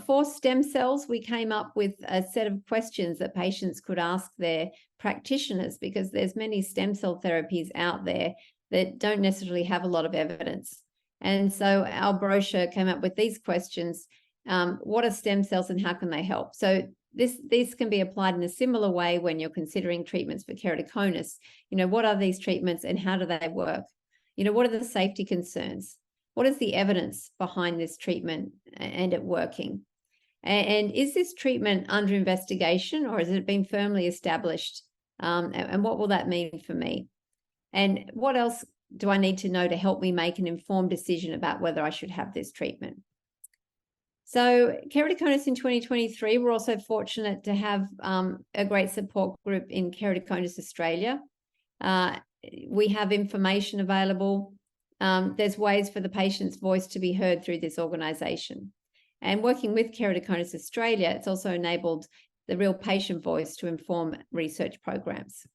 For stem cells, we came up with a set of questions that patients could ask their practitioners, because there's many stem cell therapies out there that don't necessarily have a lot of evidence. And so our brochure came up with these questions. What are stem cells and how can they help? So these can be applied in a similar way when you're considering treatments for keratoconus. What are these treatments and how do they work? What are the safety concerns? What is the evidence behind this treatment and it working? And is this treatment under investigation, or has it been firmly established? And what will that mean for me? And what else do I need to know to help me make an informed decision about whether I should have this treatment? So Keratoconus in 2023, we're also fortunate to have a great support group in Keratoconus Australia. We have information available. There's ways for the patient's voice to be heard through this organisation. And working with Keratoconus Australia, it's also enabled the real patient voice to inform research programs.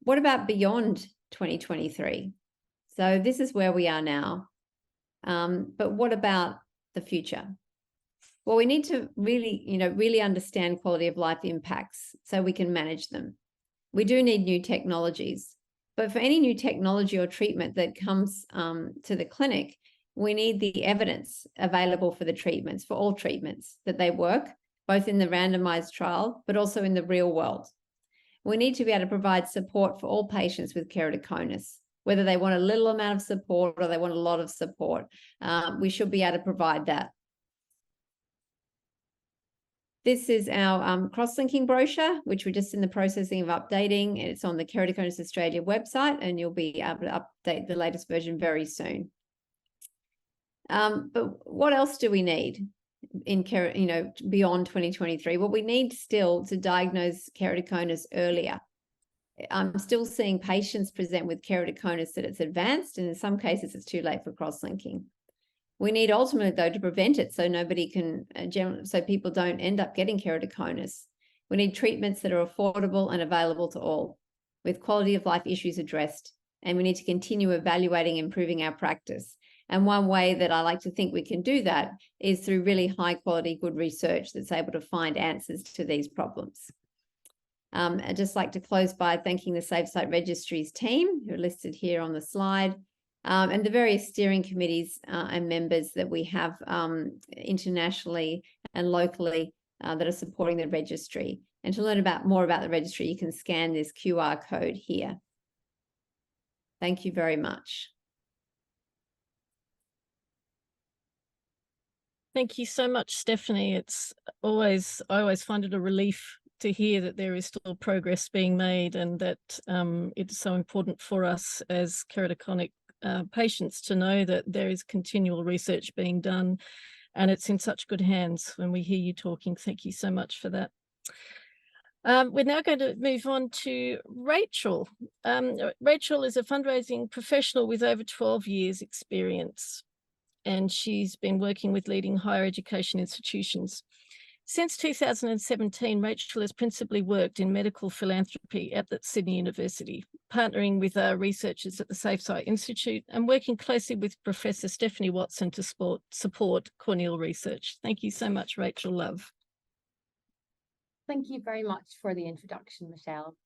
What about beyond 2023? So this is where we are now. But what about the future? Well, we need to really understand quality of life impacts so we can manage them. We do need new technologies, but for any new technology or treatment that comes to the clinic, we need the evidence available for the treatments, for all treatments, that they work, both in the randomized trial, but also in the real world. We need to be able to provide support for all patients with keratoconus, whether they want a little amount of support or they want a lot of support. We should be able to provide that. This is our cross-linking brochure, which we're just in the processing of updating. It's on the Keratoconus Australia website, and you'll be able to update the latest version very soon. But what else do we need in beyond 2023? Well, we need still to diagnose keratoconus earlier. I'm still seeing patients present with keratoconus that it's advanced, and in some cases it's too late for cross-linking. We need ultimately, though, to prevent it so nobody can, so people don't end up getting keratoconus. We need treatments that are affordable and available to all, with quality of life issues addressed, and we need to continue evaluating and improving our practice. And one way that I like to think we can do that is through really high quality, good research that's able to find answers to these problems. I'd just like to close by thanking the Save Sight Registry's team, who are listed here on the slide, and the various steering committees and members that we have internationally and locally that are supporting the registry. And to learn more about the registry, you can scan this QR code here. Thank you very much. Thank you so much, Stephanie. I always find it a relief to hear that there is still progress being made, and that it's so important for us as keratoconic patients to know that there is continual research being done, and it's in such good hands when we hear you talking. Thank you so much for that. We're now going to move on to Rachel. Rachel is a fundraising professional with over 12 years experience, and she's been working with leading higher education institutions. Since 2017, Rachel has principally worked in medical philanthropy at the Sydney University, partnering with researchers at the Save Sight Institute and working closely with Professor Stephanie Watson to support corneal research. Thank you so much, Rachel Love. Thank you very much for the introduction, Michelle.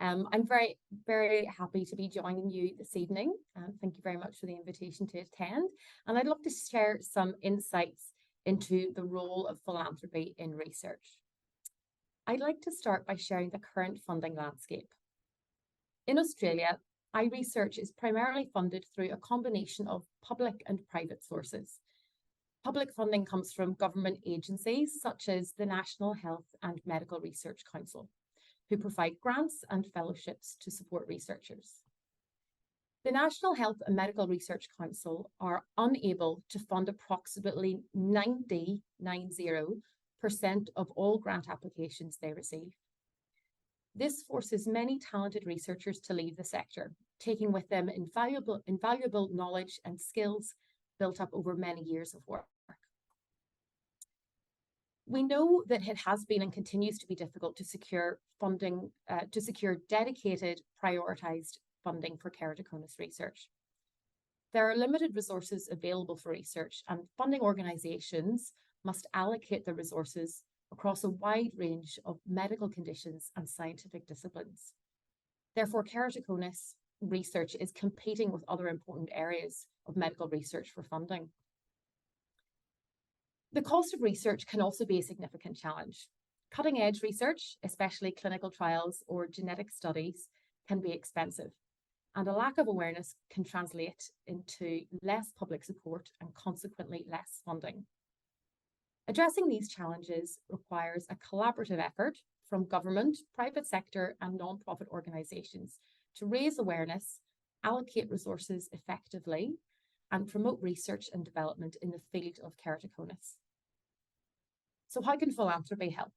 I'm very, very happy to be joining you this evening. Thank you very much for the invitation to attend. And I'd love to share some insights into the role of philanthropy in research. I'd like to start by sharing the current funding landscape. In Australia, eye research is primarily funded through a combination of public and private sources. Public funding comes from government agencies such as the National Health and Medical Research Council, who provide grants and fellowships to support researchers. The National Health and Medical Research Council are unable to fund approximately 90% of all grant applications they receive. This forces many talented researchers to leave the sector, taking with them invaluable knowledge and skills built up over many years of work. We know that it has been and continues to be difficult to secure funding, to secure dedicated, prioritised funding for keratoconus research. There are limited resources available for research, and funding organisations must allocate their resources across a wide range of medical conditions and scientific disciplines. Therefore, keratoconus research is competing with other important areas of medical research for funding. The cost of research can also be a significant challenge. Cutting-edge research, especially clinical trials or genetic studies, can be expensive, and a lack of awareness can translate into less public support and consequently less funding. Addressing these challenges requires a collaborative effort from government, private sector, and non-profit organisations to raise awareness, allocate resources effectively, and promote research and development in the field of keratoconus. So how can philanthropy help?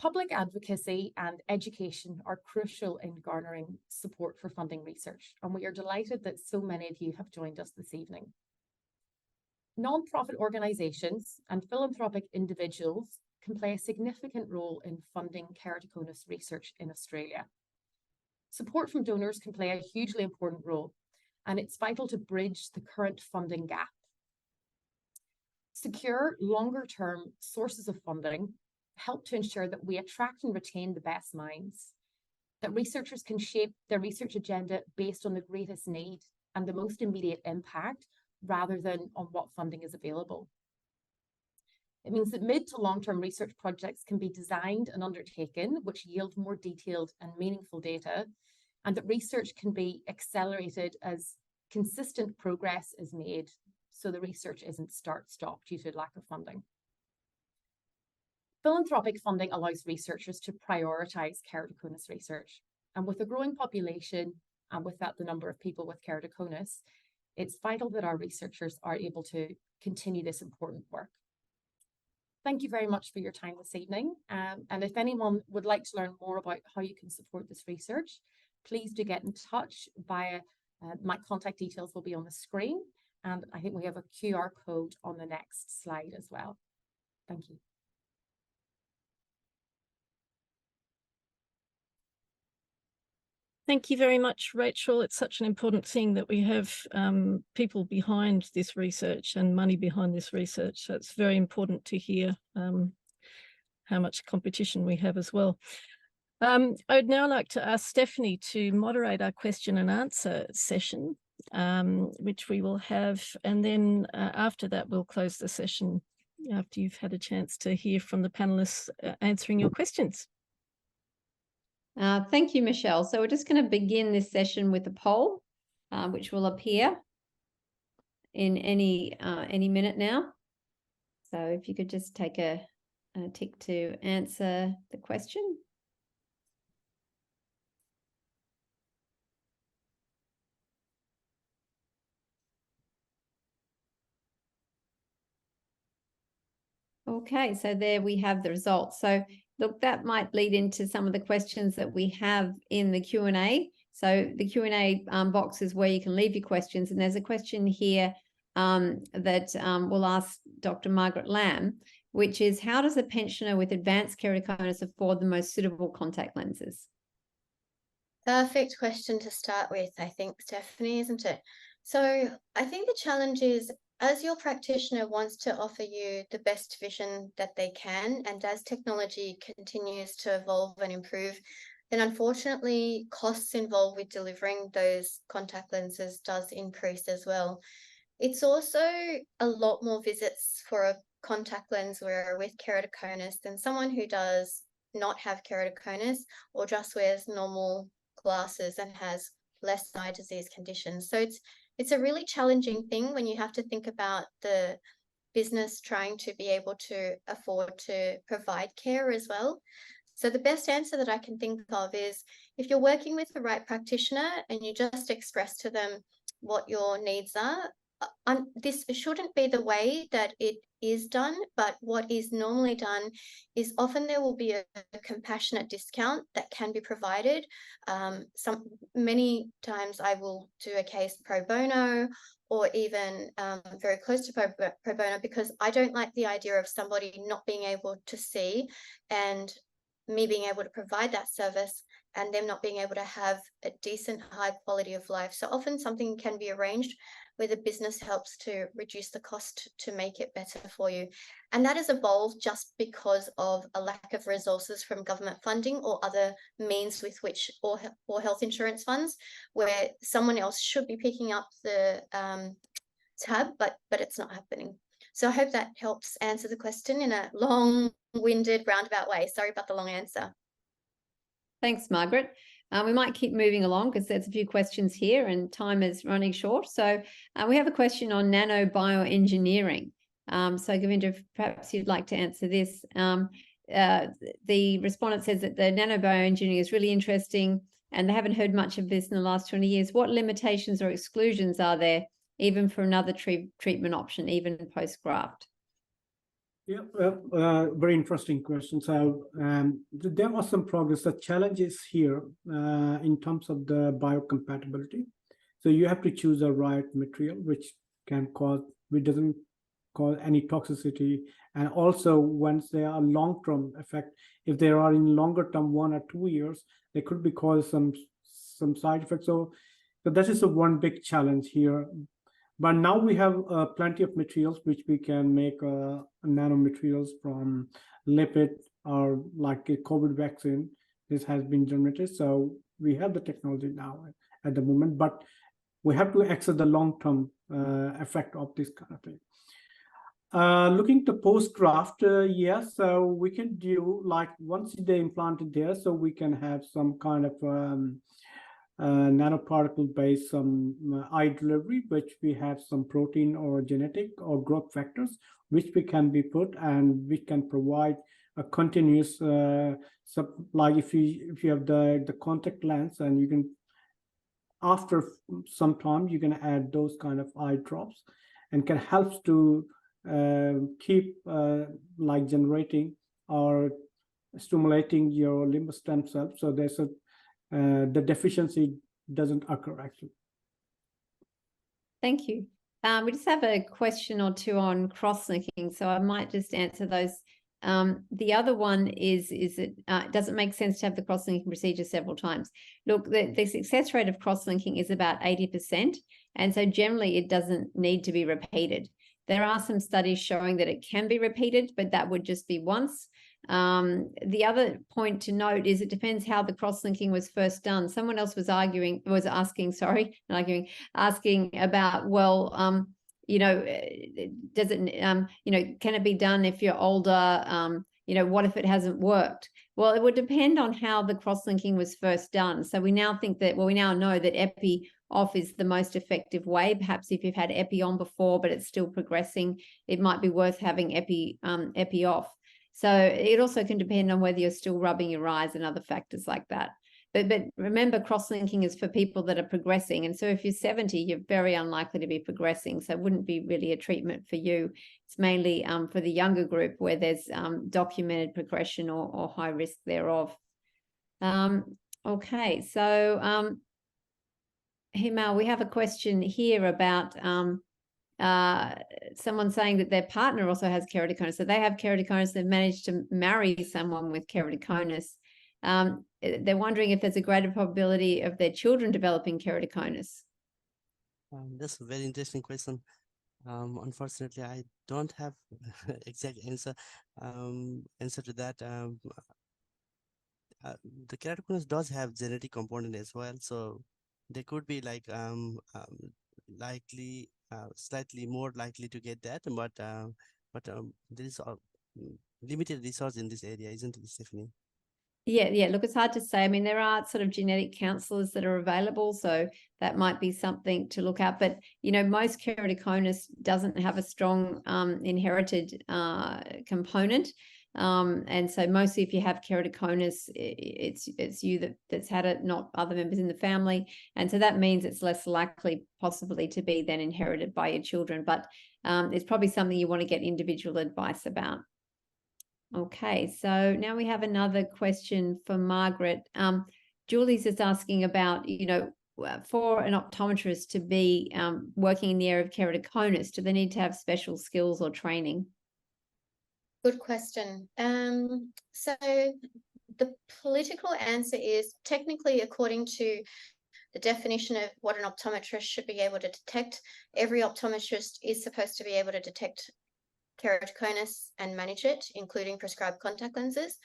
Public advocacy and education are crucial in garnering support for funding research, and we are delighted that so many of you have joined us this evening. Non-profit organisations and philanthropic individuals can play a significant role in funding keratoconus research in Australia. Support from donors can play a hugely important role, and it's vital to bridge the current funding gap. Secure longer-term sources of funding help to ensure that we attract and retain the best minds, that researchers can shape their research agenda based on the greatest need and the most immediate impact rather than on what funding is available. It means that mid to long-term research projects can be designed and undertaken, which yield more detailed and meaningful data, and that research can be accelerated as consistent progress is made, so the research isn't start-stop due to lack of funding. Philanthropic funding allows researchers to prioritise keratoconus research, and with a growing population, and with that the number of people with keratoconus, it's vital that our researchers are able to continue this important work. Thank you very much for your time this evening, and if anyone would like to learn more about how you can support this research, please do get in touch via, my contact details will be on the screen, and I think we have a QR code on the next slide as well. Thank you. Thank you very much, Rachel. It's such an important thing that we have people behind this research and money behind this research. So it's very important to hear how much competition we have as well. I would now like to ask Stephanie to moderate our question and answer session, which we will have, and then after that we'll close the session after you've had a chance to hear from the panelists answering your questions. Thank you, Michelle. So we're just going to begin this session with a poll, which will appear in any minute now. So if you could just take a tick to answer the question. Okay, so there we have the results. So look, that might lead into some of the questions that we have in the Q&A. So the Q&A box is where you can leave your questions. And there's a question here that we'll ask Dr. Margaret Lam, which is, how does a pensioner with advanced keratoconus afford the most suitable contact lenses? Perfect question to start with, I think, Stephanie, isn't it? So I think the challenge is, as your practitioner wants to offer you the best vision that they can, and as technology continues to evolve and improve, then unfortunately costs involved with delivering those contact lenses does increase as well. It's also a lot more visits for a contact lens wearer with keratoconus than someone who does not have keratoconus or just wears normal glasses and has less eye disease conditions. So it's a really challenging thing when you have to think about the business trying to be able to afford to provide care as well. So the best answer that I can think of is, if you're working with the right practitioner and you just express to them what your needs are, this shouldn't be the way that it is done, but what is normally done is often there will be a compassionate discount that can be provided. Many times I will do a case pro bono, or even very close to pro bono, because I don't like the idea of somebody not being able to see and me being able to provide that service and them not being able to have a decent high quality of life. So often something can be arranged where the business helps to reduce the cost to make it better for you. And that has evolved just because of a lack of resources from government funding or other means with which, or health insurance funds, where someone else should be picking up the tab, but it's not happening. So I hope that helps answer the question in a long-winded, roundabout way. Sorry about the long answer. Thanks, Margaret. We might keep moving along because there's a few questions here and time is running short. So we have a question on nano-bioengineering. So Gurvinder, perhaps you'd like to answer this. The respondent says that the nano-bioengineering is really interesting and they haven't heard much of this in the last 20 years. What limitations or exclusions are there, even for another treatment option, even post-graft? Yeah, very interesting question. So there was some progress. The challenge is here in terms of the biocompatibility. So you have to choose the right material, which doesn't cause any toxicity. And also, once there are long-term effect, if there are in longer term 1 or 2 years, they could be cause some side effects. So So that is the one big challenge here. But now we have plenty of materials which we can make nanomaterials from lipid or like a COVID vaccine. This has been generated. So we have the technology now at the moment, but we have to access the long-term effect of this kind of thing. Looking to post-graft, yes, so we can do like once they implanted there, so we can have some kind of nanoparticle-based eye delivery, which we have some protein or genetic or growth factors, which we can be put and we can provide a continuous, like if you have the contact lens and you can, after some time, you can add those kind of eye drops and can help to keep like generating or stimulating your limb stem cells. So there's a the deficiency doesn't occur actually. Thank you. We just have a question or two on cross-linking, so I might just answer those. The other one is it doesn't make sense to have the cross-linking procedure several times. Look, the success rate of cross-linking is about 80%, and so generally it doesn't need to be repeated. There are some studies showing that it can be repeated, but that would just be once. The other point to note is it depends how the cross-linking was first done. Someone else was asking about, well, you know, does it, you know, can it be done if you're older? You know, what if it hasn't worked? Well, it would depend on how the cross-linking was first done. So we now think that, well, we now know that epi off is the most effective way. Perhaps if you've had epi on before, but it's still progressing, it might be worth having epi off. So it also can depend on whether you're still rubbing your eyes and other factors like that. But remember, cross-linking is for people that are progressing. And so if you're 70, you're very unlikely to be progressing. So it wouldn't be really a treatment for you. It's mainly for the younger group where there's documented progression or high risk thereof. Okay, so Himal, we have a question here about someone saying that their partner also has keratoconus. So they have keratoconus, they've managed to marry someone with keratoconus. They're wondering if there's a greater probability of their children developing keratoconus. That's a very interesting question. Unfortunately, I don't have exact answer to that. The keratoconus does have genetic component as well, so they could be like likely slightly more likely to get that, but there is limited research in this area, isn't it, Stephanie? Yeah. Look, it's hard to say. I mean, there are sort of genetic counselors that are available, so that might be something to look at. But, you know, most keratoconus doesn't have a strong inherited component. And so mostly if you have keratoconus, it's you that's had it, not other members in the family. And so that means it's less likely possibly to be then inherited by your children. But it's probably something you want to get individual advice about. Okay, so now we have another question for Margaret. Julie's just asking about, you know, for an optometrist to be working in the area of keratoconus, do they need to have special skills or training? Good question. So the political answer is technically, according to the definition of what an optometrist should be able to detect, every optometrist is supposed to be able to detect keratoconus and manage it, including prescribed contact lenses.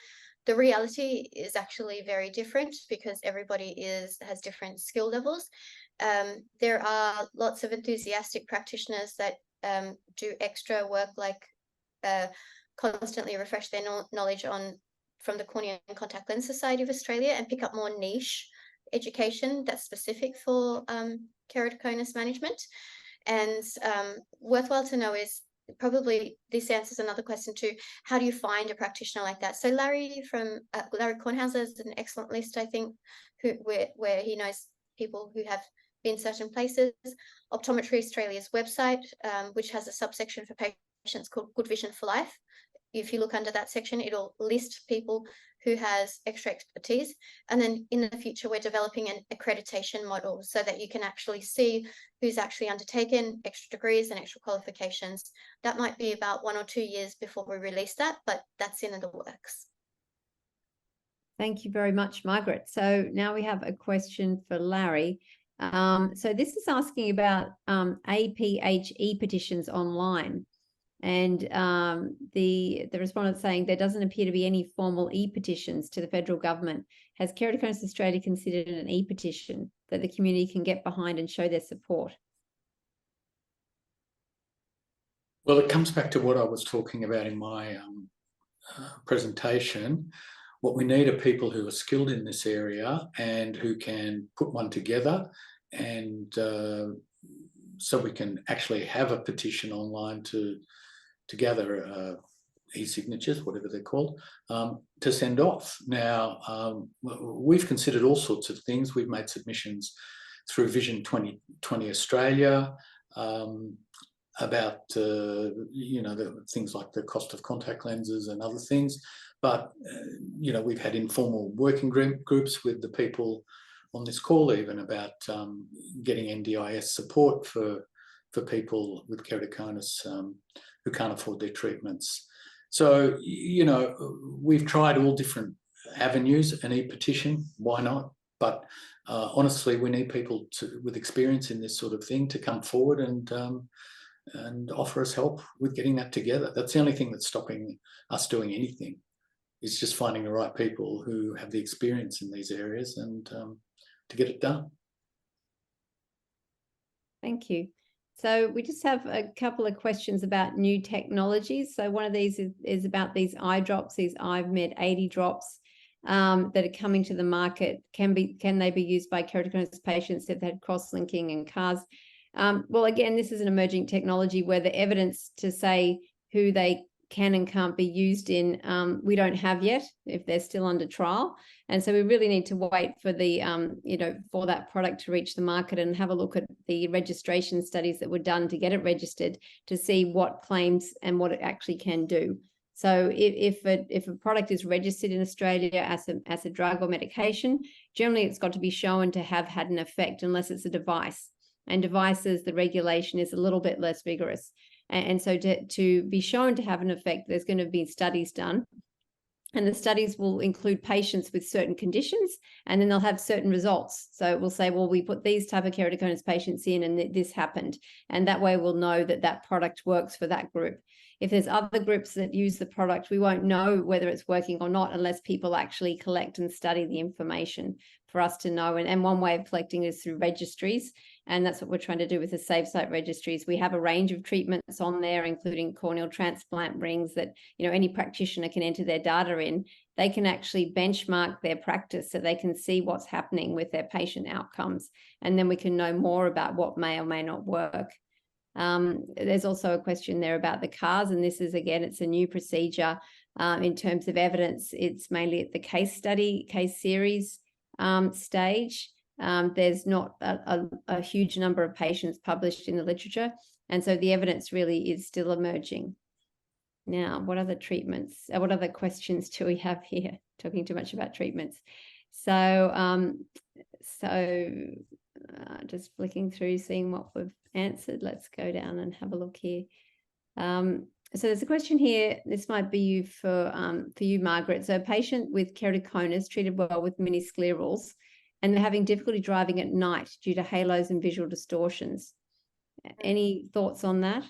The reality is actually very different because everybody has different skill levels. There are lots of enthusiastic practitioners that do extra work, like constantly refresh their knowledge from the Corneal and Contact Lens Society of Australia and pick up more niche education that's specific for keratoconus management. And worthwhile to know is, probably this answers another question too, how do you find a practitioner like that? So Larry Kornhauser is an excellent list, I think, where he knows people who have been certain places. Optometry Australia's website, which has a subsection for patients called Good Vision for Life. If you look under that section, it'll list people who has extra expertise. And then in the future, we're developing an accreditation model so that you can actually see who's actually undertaken extra degrees and extra qualifications. That might be about 1 or 2 years before we release that, but that's in the works. Thank you very much, Margaret. So now we have a question for Larry. So this is asking about APHE petitions online. And the respondent saying there doesn't appear to be any formal e-petitions to the federal government. Has Keratoconus Australia considered an e-petition that the community can get behind and show their support? Well, it comes back to what I was talking about in my presentation. What we need are people who are skilled in this area and who can put one together, and so we can actually have a petition online to gather e-signatures, whatever they're called, to send off. Now, we've considered all sorts of things. We've made submissions through Vision 2020 Australia about the things like the cost of contact lenses and other things. But we've had informal working groups with the people on this call, even about getting NDIS support for people with keratoconus who can't afford their treatments. So, we've tried all different avenues, an e-petition, why not? But honestly, we need people with experience in this sort of thing to come forward and offer us help with getting that together. That's the only thing that's stopping us doing anything, is just finding the right people who have the experience in these areas and to get it done. Thank you. So we just have a couple of questions about new technologies. So one of these is about these eye drops, these iMed 80 drops that are coming to the market. Can they be used by keratoconus patients if they had cross-linking and CARS? Well, again, this is an emerging technology where the evidence to say who they can and can't be used in, we don't have yet, if they're still under trial. And so we really need to wait for the, for that product to reach the market and have a look at the registration studies that were done to get it registered to see what claims and what it actually can do. So if a product is registered in Australia as a drug or medication, generally it's got to be shown to have had an effect unless it's a device. And devices, the regulation is a little bit less vigorous. And so to be shown to have an effect, there's going to be studies done. And the studies will include patients with certain conditions, and then they'll have certain results. So we'll say, well, we put these type of keratoconus patients in and this happened. And that way we'll know that that product works for that group. If there's other groups that use the product, we won't know whether it's working or not unless people actually collect and study the information for us to know. And one way of collecting is through registries. And that's what we're trying to do with the Save Sight registries. We have a range of treatments on there, including corneal transplant rings that, any practitioner can enter their data in. They can actually benchmark their practice so they can see what's happening with their patient outcomes. And then we can know more about what may or may not work. There's also a question there about the CARS, and this is, again, it's a new procedure. In terms of evidence, it's mainly at the case series stage. There's not a huge number of patients published in the literature, and so the evidence really is still emerging. Now, what other treatments, what other questions do we have here? Talking too much about treatments. So, just flicking through, seeing what we've answered. Let's go down and have a look here. So there's a question here. This might be for you, Margaret. So a patient with keratoconus treated well with mini sclerals, and they're having difficulty driving at night due to halos and visual distortions. Any thoughts on that?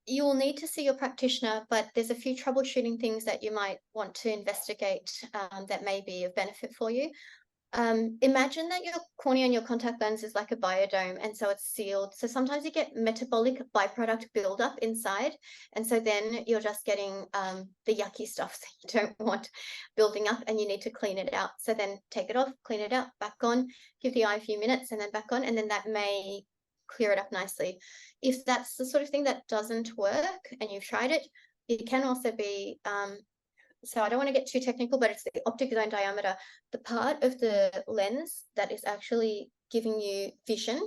You will need to see your practitioner, but there's a few troubleshooting things that you might want to investigate that may be of benefit for you. Imagine that your cornea and your contact lens is like a biodome, and so it's sealed. So sometimes you get metabolic byproduct buildup inside, and so then you're just getting the yucky stuff that you don't want building up, and you need to clean it out. So then take it off, clean it out, back on, give the eye a few minutes, and then back on, and then that may clear it up nicely. If that's the sort of thing that doesn't work and you've tried it, it can also be so I don't want to get too technical, but it's the optic zone diameter, the part of the lens that is actually giving you vision,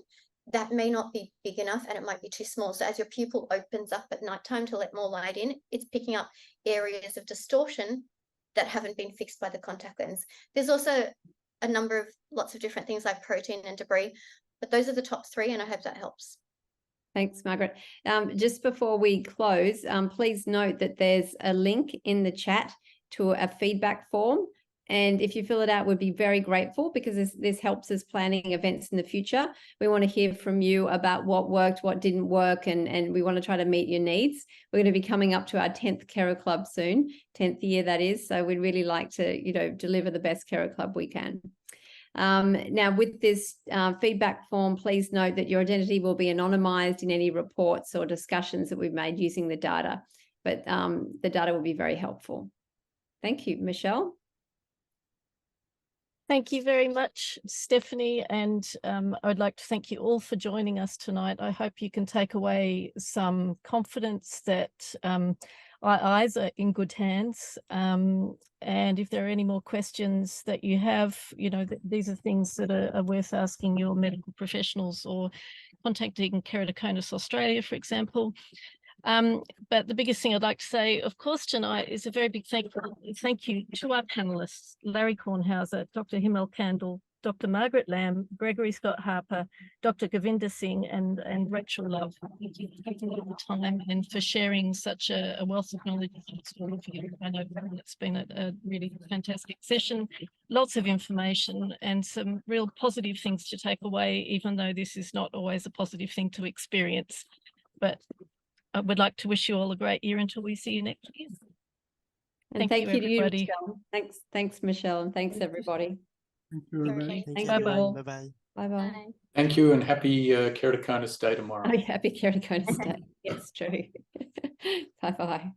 that may not be big enough and it might be too small. So as your pupil opens up at nighttime to let more light in, it's picking up areas of distortion that haven't been fixed by the contact lens. There's also a number of lots of different things like protein and debris, but those are the top three, and I hope that helps. Thanks, Margaret. Just before we close, please note that there's a link in the chat to a feedback form. And if you fill it out, we'd be very grateful, because this helps us planning events in the future. We want to hear from you about what worked, what didn't work, and we want to try to meet your needs. We're going to be coming up to our 10th KeraClub soon, 10th year that is. So we'd really like to, deliver the best KeraClub we can. Now, with this feedback form, please note that your identity will be anonymized in any reports or discussions that we've made using the data, but the data will be very helpful. Thank you. Michelle? Thank you very much, Stephanie, and I'd like to thank you all for joining us tonight. I hope you can take away some confidence that our eyes are in good hands. And if there are any more questions that you have, these are things that are worth asking your medical professionals, or contacting Keratoconus Australia, for example. But the biggest thing I'd like to say, of course, tonight is a very big thank you to our panelists, Larry Kornhauser, Dr Himal Kandel, Dr Margaret Lam, Gregory Scott Harper, Dr Gurvinder Singh, and Rachel Love. Thank you for taking all the time and for sharing such a wealth of knowledge with all of you. I know it's been a really fantastic session, lots of information and some real positive things to take away, even though this is not always a positive thing to experience. But I would like to wish you all a great year until we see you next year. And thank you to you, everybody. Michelle. Thanks, Michelle, and thanks, everybody. Thank you very much. Okay. Thank you. you all. Bye-bye. Bye-bye. Bye. Thank you, and happy Keratoconus Day tomorrow. Oh, happy Keratoconus Day. Yes, true. Bye-bye.